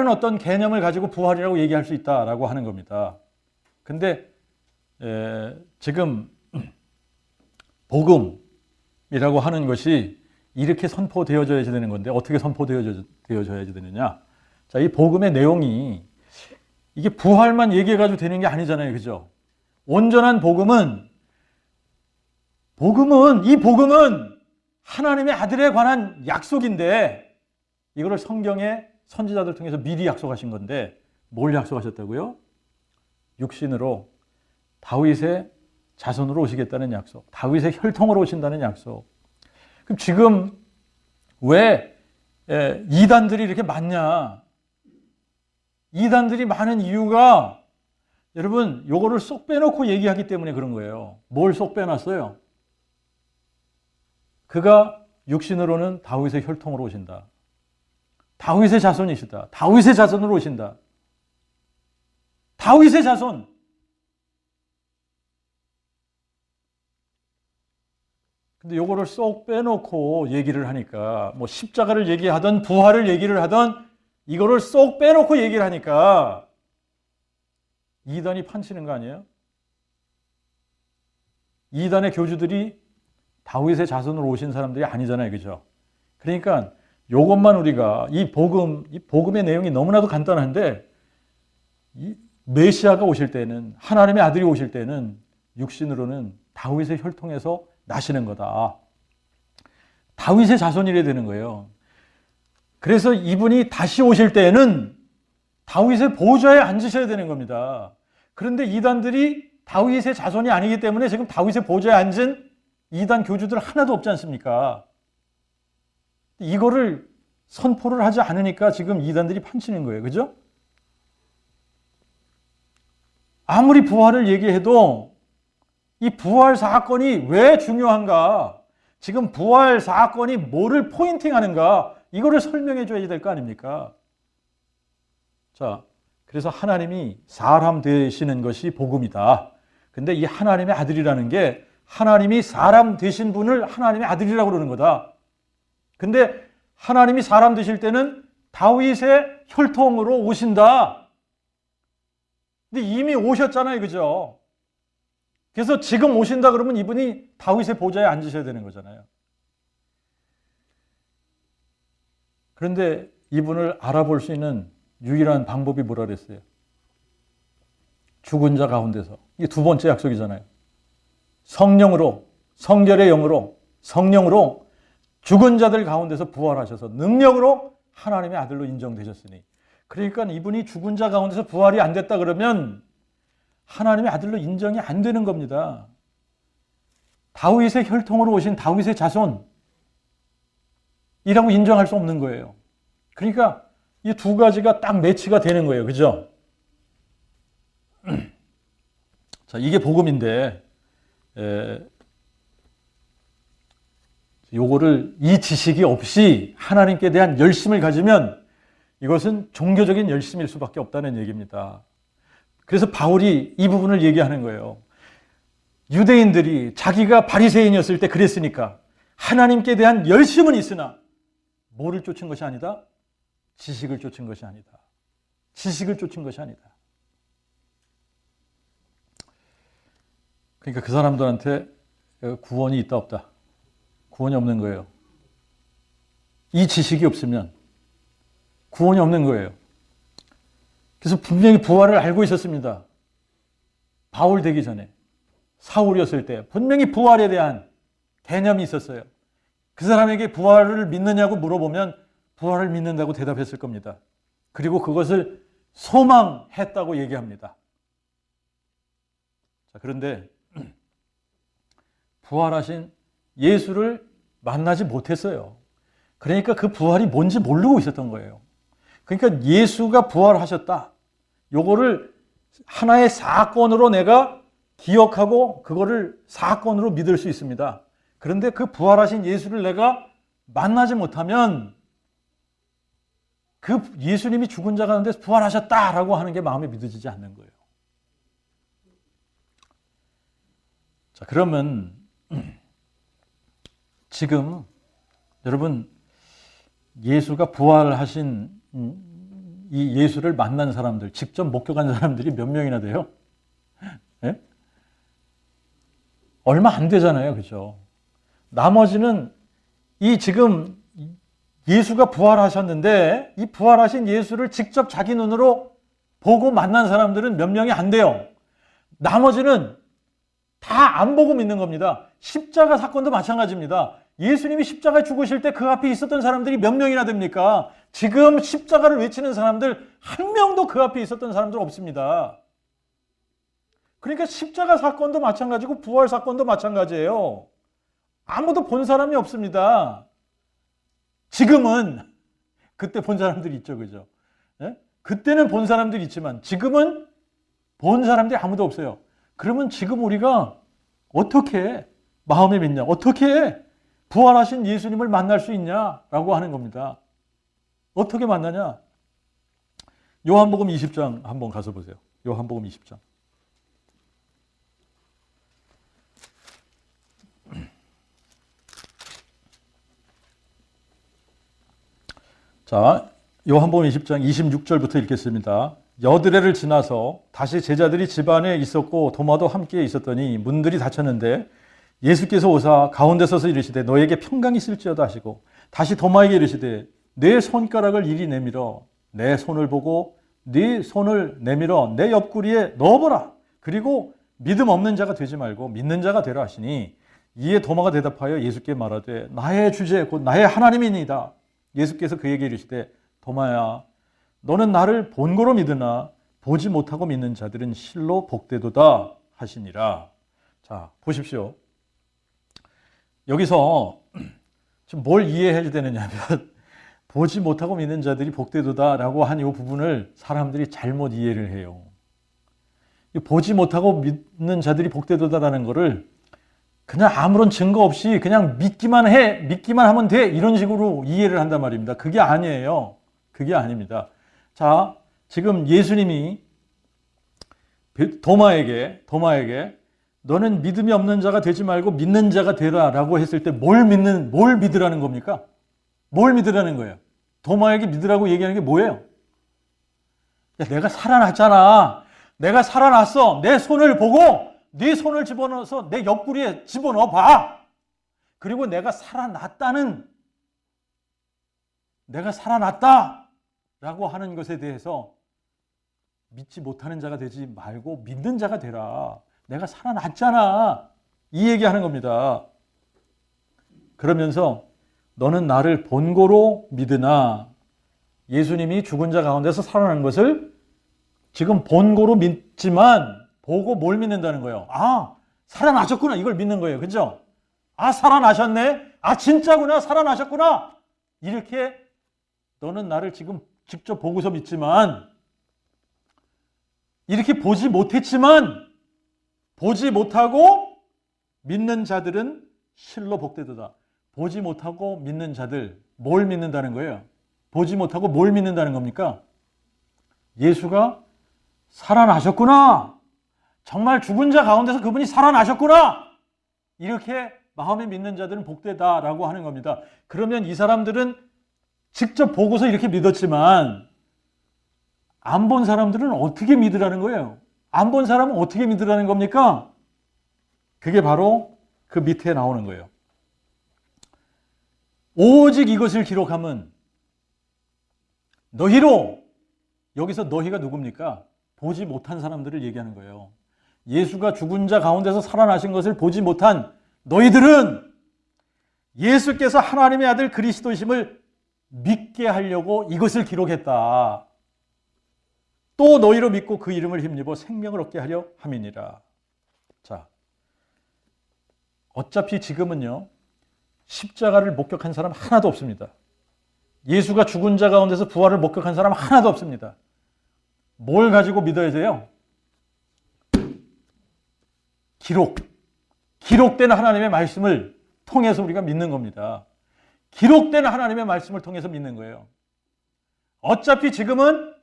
어떤 개념을 가지고 부활이라고 얘기할 수 있다라고 하는 겁니다. 근데 지금 복음이라고 하는 것이 이렇게 선포되어져야 되는 건데 어떻게 선포되어져야 되느냐? 자, 이 복음의 내용이 이게 부활만 얘기해가지고 되는 게 아니잖아요, 그죠? 온전한 이 복음은 하나님의 아들에 관한 약속인데 이거를 성경의 선지자들 통해서 미리 약속하신 건데 뭘 약속하셨다고요? 육신으로 다윗의 자손으로 오시겠다는 약속, 다윗의 혈통으로 오신다는 약속. 그럼 지금 왜 이단들이 이렇게 많냐? 이단들이 많은 이유가 여러분 요거를 쏙 빼놓고 얘기하기 때문에 그런 거예요. 뭘 쏙 빼놨어요? 그가 육신으로는 다윗의 혈통으로 오신다. 다윗의 자손이시다. 다윗의 자손으로 오신다. 다윗의 자손. 근데 요거를 쏙 빼놓고 얘기를 하니까 뭐 십자가를 얘기하던 부활을 얘기를 하던 이거를 쏙 빼놓고 얘기를 하니까 이단이 판치는 거 아니에요? 이단의 교주들이 다윗의 자손으로 오신 사람들이 아니잖아요. 그죠? 그러니까 이것만 우리가 이 복음의 내용이 너무나도 간단한데 이 메시아가 오실 때는 하나님의 아들이 오실 때는 육신으로는 다윗의 혈통에서 나시는 거다. 다윗의 자손이래 되는 거예요. 그래서 이분이 다시 오실 때에는 다윗의 보좌에 앉으셔야 되는 겁니다. 그런데 이단들이 다윗의 자손이 아니기 때문에 지금 다윗의 보좌에 앉은 이단 교주들 하나도 없지 않습니까? 이거를 선포를 하지 않으니까 지금 이단들이 판치는 거예요. 그죠? 아무리 부활을 얘기해도 이 부활 사건이 왜 중요한가? 지금 부활 사건이 뭐를 포인팅하는가? 이거를 설명해 줘야 될 거 아닙니까? 자, 그래서 하나님이 사람 되시는 것이 복음이다. 근데 이 하나님의 아들이라는 게 하나님이 사람 되신 분을 하나님의 아들이라고 그러는 거다. 근데 하나님이 사람 되실 때는 다윗의 혈통으로 오신다. 근데 이미 오셨잖아요. 그죠? 그래서 지금 오신다 그러면 이분이 다윗의 보좌에 앉으셔야 되는 거잖아요. 그런데 이분을 알아볼 수 있는 유일한 방법이 뭐라 그랬어요? 죽은 자 가운데서. 이게 두 번째 약속이잖아요. 성령으로, 성결의 영으로, 성령으로 죽은 자들 가운데서 부활하셔서 능력으로 하나님의 아들로 인정되셨으니. 그러니까 이분이 죽은 자 가운데서 부활이 안 됐다 그러면 하나님의 아들로 인정이 안 되는 겁니다. 다윗의 혈통으로 오신 다윗의 자손이라고 인정할 수 없는 거예요. 그러니까 이 두 가지가 딱 매치가 되는 거예요. 그죠? 자, 이게 복음인데, 요거를 이 지식이 없이 하나님께 대한 열심을 가지면 이것은 종교적인 열심일 수밖에 없다는 얘기입니다. 그래서 바울이 이 부분을 얘기하는 거예요. 유대인들이 자기가 바리새인이었을 때 그랬으니까 하나님께 대한 열심은 있으나 뭐를 쫓은 것이 아니다? 지식을 쫓은 것이 아니다. 지식을 쫓은 것이 아니다. 그러니까 그 사람들한테 구원이 있다 없다. 구원이 없는 거예요. 이 지식이 없으면 구원이 없는 거예요. 그래서 분명히 부활을 알고 있었습니다. 바울 되기 전에 사울이었을 때 분명히 부활에 대한 개념이 있었어요. 그 사람에게 부활을 믿느냐고 물어보면 부활을 믿는다고 대답했을 겁니다. 그리고 그것을 소망했다고 얘기합니다. 자, 그런데 부활하신 예수를 만나지 못했어요. 그러니까 그 부활이 뭔지 모르고 있었던 거예요. 그러니까 예수가 부활하셨다. 요거를 하나의 사건으로 내가 기억하고 그거를 사건으로 믿을 수 있습니다. 그런데 그 부활하신 예수를 내가 만나지 못하면 그 예수님이 죽은 자 가운데서 부활하셨다라고 하는 게 마음에 믿어지지 않는 거예요. 자, 그러면 지금 여러분 예수가 부활하신 이 예수를 만난 사람들, 직접 목격한 사람들이 몇 명이나 돼요? 네? 얼마 안 되잖아요. 그죠? 나머지는 이 지금 예수가 부활하셨는데 이 부활하신 예수를 직접 자기 눈으로 보고 만난 사람들은 몇 명이 안 돼요. 나머지는 다 안 보고 믿는 겁니다. 십자가 사건도 마찬가지입니다. 예수님이 십자가에 죽으실 때 그 앞에 있었던 사람들이 몇 명이나 됩니까? 지금 십자가를 외치는 사람들 한 명도 그 앞에 있었던 사람들 없습니다. 그러니까 십자가 사건도 마찬가지고 부활 사건도 마찬가지예요. 아무도 본 사람이 없습니다. 지금은 그때 본 사람들이 있죠. 그죠? 네? 그때는 본 사람들이 있지만 지금은 본 사람들이 아무도 없어요. 그러면 지금 우리가 어떻게 마음에 믿냐? 어떻게 부활하신 예수님을 만날 수 있냐라고 하는 겁니다. 어떻게 만나냐? 요한복음 20장 한번 가서 보세요. 요한복음 20장. 자, 요한복음 20장 26절부터 읽겠습니다. 여드레를 지나서 다시 제자들이 집 안에 있었고 도마도 함께 있었더니 문들이 닫혔는데 예수께서 오사 가운데 서서 이르시되 너에게 평강이 있을지어다 하시고 다시 도마에게 이르시되 내 손가락을 이리 내밀어 내 손을 보고 네 손을 내밀어 내 옆구리에 넣어보라. 그리고 믿음 없는 자가 되지 말고 믿는 자가 되라 하시니 이에 도마가 대답하여 예수께 말하되 나의 주제 곧 나의 하나님이니이다. 예수께서 그에게 이르시되 도마야 너는 나를 본고로 믿으나 보지 못하고 믿는 자들은 실로 복되도다 하시니라. 자, 보십시오. 여기서 지금 뭘 이해해야 되느냐면 보지 못하고 믿는 자들이 복되도다라고 한 이 부분을 사람들이 잘못 이해를 해요. 보지 못하고 믿는 자들이 복되도다라는 거를 그냥 아무런 증거 없이 그냥 믿기만 하면 돼 이런 식으로 이해를 한단 말입니다. 그게 아니에요. 그게 아닙니다. 자, 지금 예수님이 도마에게 너는 믿음이 없는 자가 되지 말고 믿는 자가 되라라고 했을 때 뭘 믿으라는 겁니까? 뭘 믿으라는 거예요? 도마에게 믿으라고 얘기하는 게 뭐예요? 야, 내가 살아났잖아. 내가 살아났어. 내 손을 보고 네 손을 집어넣어서 내 옆구리에 집어넣어 봐. 그리고 내가 살아났다라고 하는 것에 대해서 믿지 못하는 자가 되지 말고 믿는 자가 되라. 내가 살아났잖아. 이 얘기하는 겁니다. 그러면서 너는 나를 본고로 믿으나 예수님이 죽은 자 가운데서 살아난 것을 지금 본고로 믿지만 보고 뭘 믿는다는 거예요? 아, 살아나셨구나. 이걸 믿는 거예요. 그죠? 아, 살아나셨네. 아, 진짜구나. 살아나셨구나. 이렇게 너는 나를 지금 직접 보고서 믿지만 이렇게 보지 못했지만 보지 못하고 믿는 자들은 실로 복되도다. 보지 못하고 믿는 자들, 뭘 믿는다는 거예요? 보지 못하고 뭘 믿는다는 겁니까? 예수가 살아나셨구나. 정말 죽은 자 가운데서 그분이 살아나셨구나. 이렇게 마음에 믿는 자들은 복되다라고 하는 겁니다. 그러면 이 사람들은 직접 보고서 이렇게 믿었지만 안 본 사람들은 어떻게 믿으라는 거예요? 안 본 사람은 어떻게 믿으라는 겁니까? 그게 바로 그 밑에 나오는 거예요. 오직 이것을 기록함은 너희로, 여기서 너희가 누굽니까? 보지 못한 사람들을 얘기하는 거예요. 예수가 죽은 자 가운데서 살아나신 것을 보지 못한 너희들은 예수께서 하나님의 아들 그리스도이심을 믿게 하려고 이것을 기록했다. 또 너희로 믿고 그 이름을 힘입어 생명을 얻게 하려 함이니라. 자, 어차피 지금은요, 십자가를 목격한 사람 하나도 없습니다. 예수가 죽은 자 가운데서 부활을 목격한 사람 하나도 없습니다. 뭘 가지고 믿어야 돼요? 기록된 하나님의 말씀을 통해서 우리가 믿는 겁니다. 기록된 하나님의 말씀을 통해서 믿는 거예요. 어차피 지금은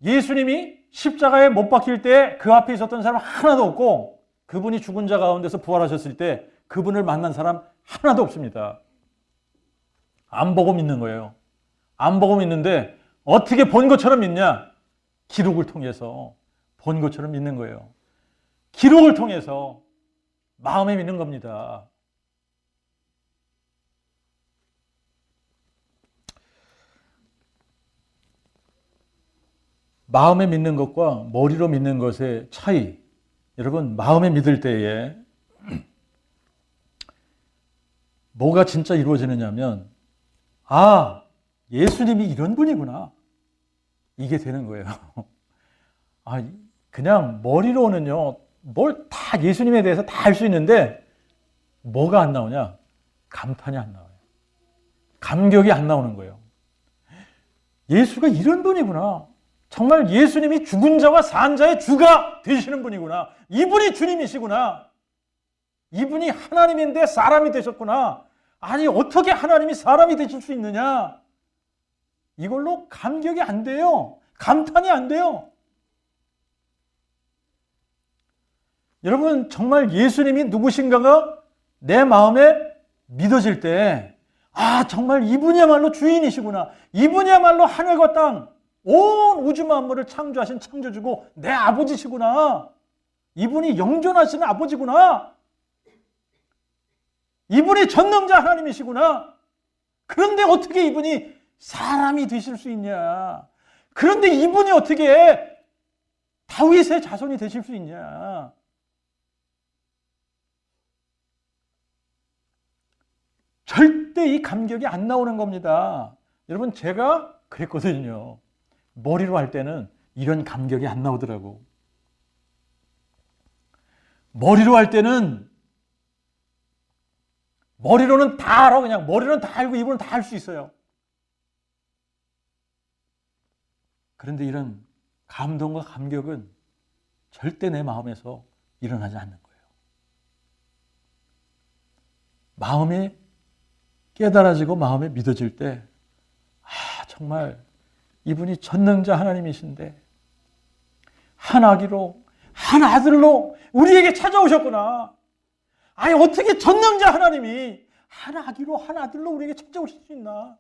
예수님이 십자가에 못 박힐 때 그 앞에 있었던 사람 하나도 없고 그분이 죽은 자 가운데서 부활하셨을 때 그분을 만난 사람 하나도 없습니다. 안 보고 믿는 거예요. 안 보고 믿는데 어떻게 본 것처럼 믿냐? 기록을 통해서 본 것처럼 믿는 거예요. 기록을 통해서 마음에 믿는 겁니다. 마음에 믿는 것과 머리로 믿는 것의 차이. 여러분, 마음에 믿을 때에 뭐가 진짜 이루어지느냐면, 아, 예수님이 이런 분이구나. 이게 되는 거예요. 아, 그냥 머리로는요, 뭘 다 예수님에 대해서 다 알 수 있는데, 뭐가 안 나오냐? 감탄이 안 나와요. 감격이 안 나오는 거예요. 예수가 이런 분이구나. 정말 예수님이 죽은 자와 산 자의 주가 되시는 분이구나. 이분이 주님이시구나. 이분이 하나님인데 사람이 되셨구나. 아니, 어떻게 하나님이 사람이 되실 수 있느냐? 이걸로 감격이 안 돼요. 감탄이 안 돼요. 여러분, 정말 예수님이 누구신가가 내 마음에 믿어질 때, 아, 정말 이분이야말로 주인이시구나. 이분이야말로 하늘과 땅, 온 우주 만물을 창조하신 창조주고 내 아버지시구나. 이분이 영존하시는 아버지구나. 이분이 전능자 하나님이시구나. 그런데 어떻게 이분이 사람이 되실 수 있냐? 그런데 이분이 어떻게 다윗의 자손이 되실 수 있냐? 절대 이 감격이 안 나오는 겁니다. 여러분, 제가 그랬거든요. 머리로 할 때는 이런 감격이 안 나오더라고. 머리로 할 때는 머리로는 다 알아. 그냥 머리로는 다 알고 입으로는 다 할 수 있어요. 그런데 이런 감동과 감격은 절대 내 마음에서 일어나지 않는 거예요. 마음이 깨달아지고 마음에 믿어질 때, 정말 이분이 전능자 하나님이신데 한 아기로, 한 아들로 우리에게 찾아오셨구나. 아니, 어떻게 전능자 하나님이 한 아기로, 한 아들로 우리에게 찾아오실 수 있나?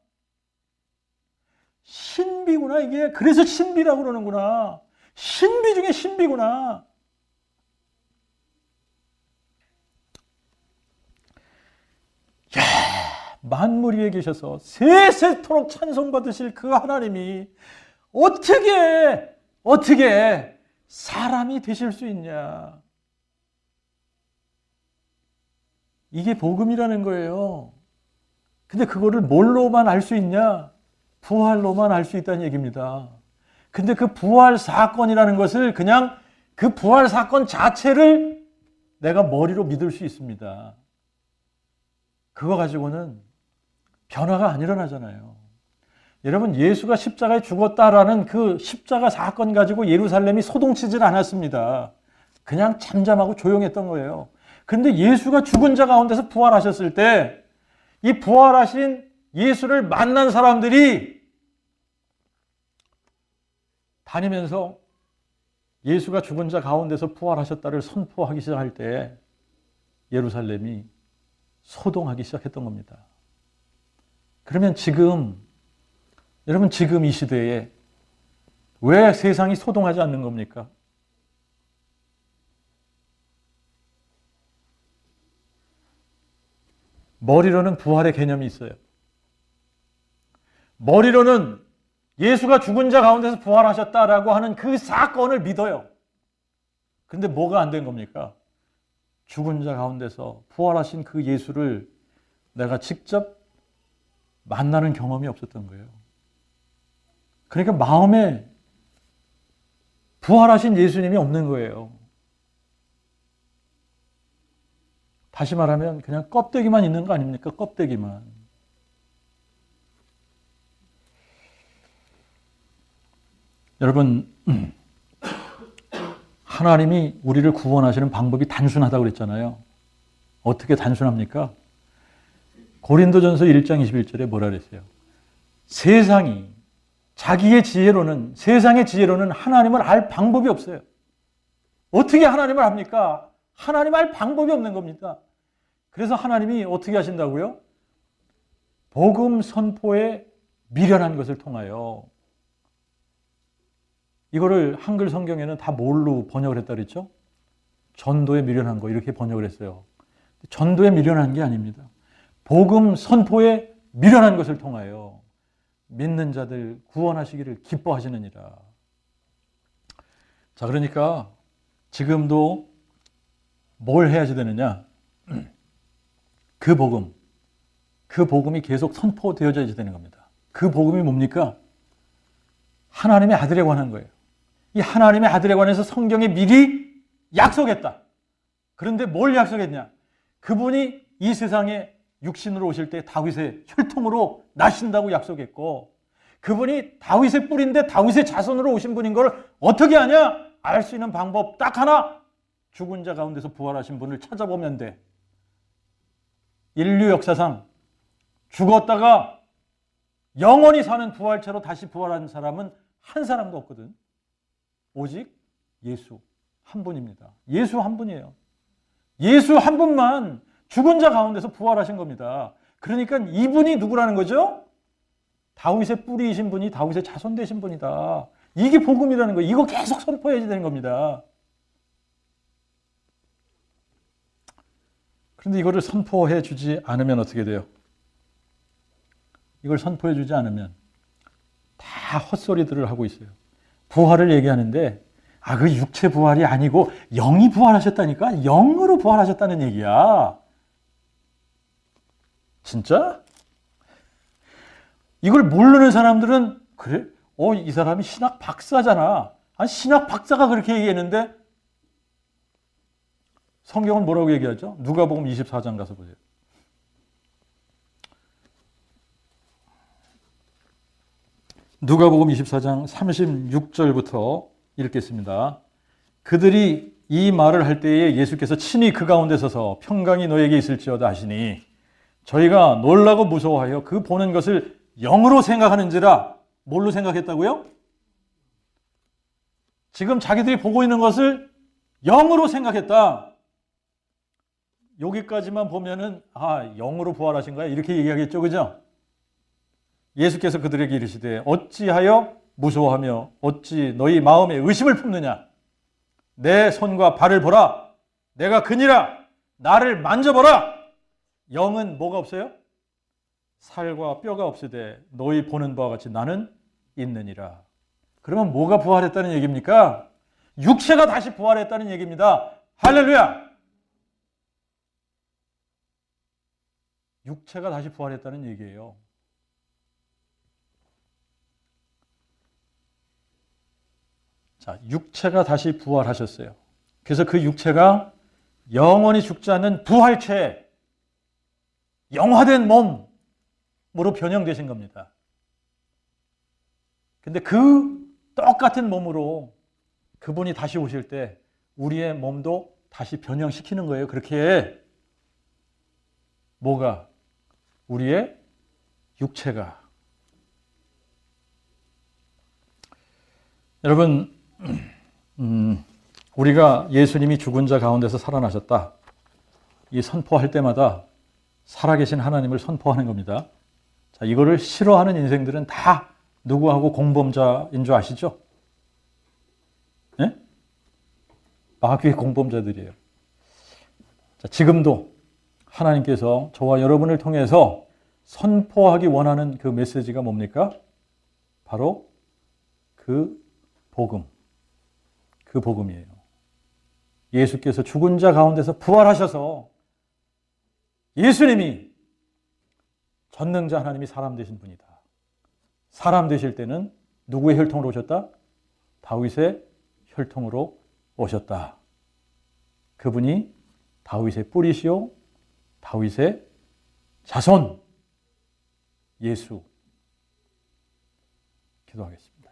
신비구나, 이게. 그래서 신비라고 그러는구나. 신비 중에 신비구나. 야, 만물 위에 계셔서 세세토록 찬송받으실 그 하나님이 어떻게 사람이 되실 수 있냐? 이게 복음이라는 거예요. 근데 그거를 뭘로만 알 수 있냐? 부활로만 알 수 있다는 얘기입니다. 근데 그 부활 사건이라는 것을 그냥 그 부활 사건 자체를 내가 머리로 믿을 수 있습니다. 그거 가지고는 변화가 안 일어나잖아요. 여러분, 예수가 십자가에 죽었다라는 그 십자가 사건 가지고 예루살렘이 소동치질 않았습니다. 그냥 잠잠하고 조용했던 거예요. 그런데 예수가 죽은 자 가운데서 부활하셨을 때 이 부활하신 예수를 만난 사람들이 다니면서 예수가 죽은 자 가운데서 부활하셨다를 선포하기 시작할 때 예루살렘이 소동하기 시작했던 겁니다. 그러면 여러분, 지금 이 시대에 왜 세상이 소동하지 않는 겁니까? 머리로는 부활의 개념이 있어요. 머리로는 예수가 죽은 자 가운데서 부활하셨다라고 하는 그 사건을 믿어요. 그런데 뭐가 안 된 겁니까? 죽은 자 가운데서 부활하신 그 예수를 내가 직접 만나는 경험이 없었던 거예요. 그러니까 마음에 부활하신 예수님이 없는 거예요. 다시 말하면 그냥 껍데기만 있는 거 아닙니까? 껍데기만. 여러분, 하나님이 우리를 구원하시는 방법이 단순하다고 그랬잖아요. 어떻게 단순합니까? 고린도전서 1장 21절에 뭐라 그랬어요? 세상의 지혜로는 하나님을 알 방법이 없어요. 어떻게 하나님을 압니까? 하나님 알 방법이 없는 겁니다. 그래서 하나님이 어떻게 하신다고요? 복음 선포에 미련한 것을 통하여, 이거를 한글 성경에는 다 뭘로 번역을 했다 그랬죠? 전도에 미련한 거, 이렇게 번역을 했어요. 전도에 미련한 게 아닙니다. 복음 선포에 미련한 것을 통하여 믿는 자들 구원하시기를 기뻐하시느니라. 자, 그러니까 지금도 뭘 해야지 되느냐? 그 복음이 계속 선포되어져야 되는 겁니다. 그 복음이 뭡니까? 하나님의 아들에 관한 거예요. 이 하나님의 아들에 관해서 성경에 미리 약속했다. 그런데 뭘 약속했냐? 그분이 이 세상에 육신으로 오실 때 다윗의 혈통으로 나신다고 약속했고, 그분이 다윗의 뿌리인데 다윗의 자손으로 오신 분인 걸 어떻게 아냐? 알 수 있는 방법 딱 하나. 죽은 자 가운데서 부활하신 분을 찾아보면 돼. 인류 역사상 죽었다가 영원히 사는 부활체로 다시 부활한 사람은 한 사람도 없거든. 오직 예수 한 분입니다. 예수 한 분이에요. 예수 한 분만 죽은 자 가운데서 부활하신 겁니다. 그러니까 이분이 누구라는 거죠? 다윗의 뿌리이신 분이 다윗의 자손 되신 분이다. 이게 복음이라는 거예요. 이거 계속 선포해야 되는 겁니다. 그런데 이거를 선포해 주지 않으면 어떻게 돼요? 이걸 선포해 주지 않으면 다 헛소리들을 하고 있어요. 부활을 얘기하는데 그 육체 부활이 아니고 영이 부활하셨다니까? 영으로 부활하셨다는 얘기야. 진짜? 이걸 모르는 사람들은 그래? 이 사람이 신학 박사잖아. 신학 박사가 그렇게 얘기했는데 성경은 뭐라고 얘기하죠? 누가복음 24장 가서 보세요. 누가복음 24장 36절부터 읽겠습니다. 그들이 이 말을 할 때에 예수께서 친히 그 가운데 서서 평강이 너에게 있을지어다 하시니 저희가 놀라고 무서워하여 그 보는 것을 영으로 생각하는지라. 뭘로 생각했다고요? 지금 자기들이 보고 있는 것을 영으로 생각했다. 여기까지만 보면은 영으로 부활하신 거야 이렇게 얘기하겠죠, 그죠? 예수께서 그들에게 이르시되 어찌하여 무서워하며 어찌 너희 마음에 의심을 품느냐? 내 손과 발을 보라. 내가 그니라. 나를 만져보라. 영은 뭐가 없어요? 살과 뼈가 없으되 너희 보는 바와 같이 나는 있느니라. 그러면 뭐가 부활했다는 얘기입니까? 육체가 다시 부활했다는 얘기입니다. 할렐루야! 육체가 다시 부활했다는 얘기예요. 자, 육체가 다시 부활하셨어요. 그래서 그 육체가 영원히 죽지 않는 부활체, 영화된 몸으로 변형되신 겁니다. 근데 그 똑같은 몸으로 그분이 다시 오실 때 우리의 몸도 다시 변형시키는 거예요. 그렇게 뭐가? 우리의 육체가. 여러분, 우리가 예수님이 죽은 자 가운데서 살아나셨다. 이 선포할 때마다 살아계신 하나님을 선포하는 겁니다. 자, 이거를 싫어하는 인생들은 다 누구하고 공범자인 줄 아시죠? 네? 마귀의 공범자들이에요. 자, 지금도 하나님께서 저와 여러분을 통해서 선포하기 원하는 그 메시지가 뭡니까? 바로 그 복음. 그 복음이에요. 예수께서 죽은 자 가운데서 부활하셔서 예수님이 전능자 하나님이 사람 되신 분이다. 사람 되실 때는 누구의 혈통으로 오셨다? 다윗의 혈통으로 오셨다. 그분이 다윗의 뿌리시오, 다윗의 자손, 예수. 기도하겠습니다.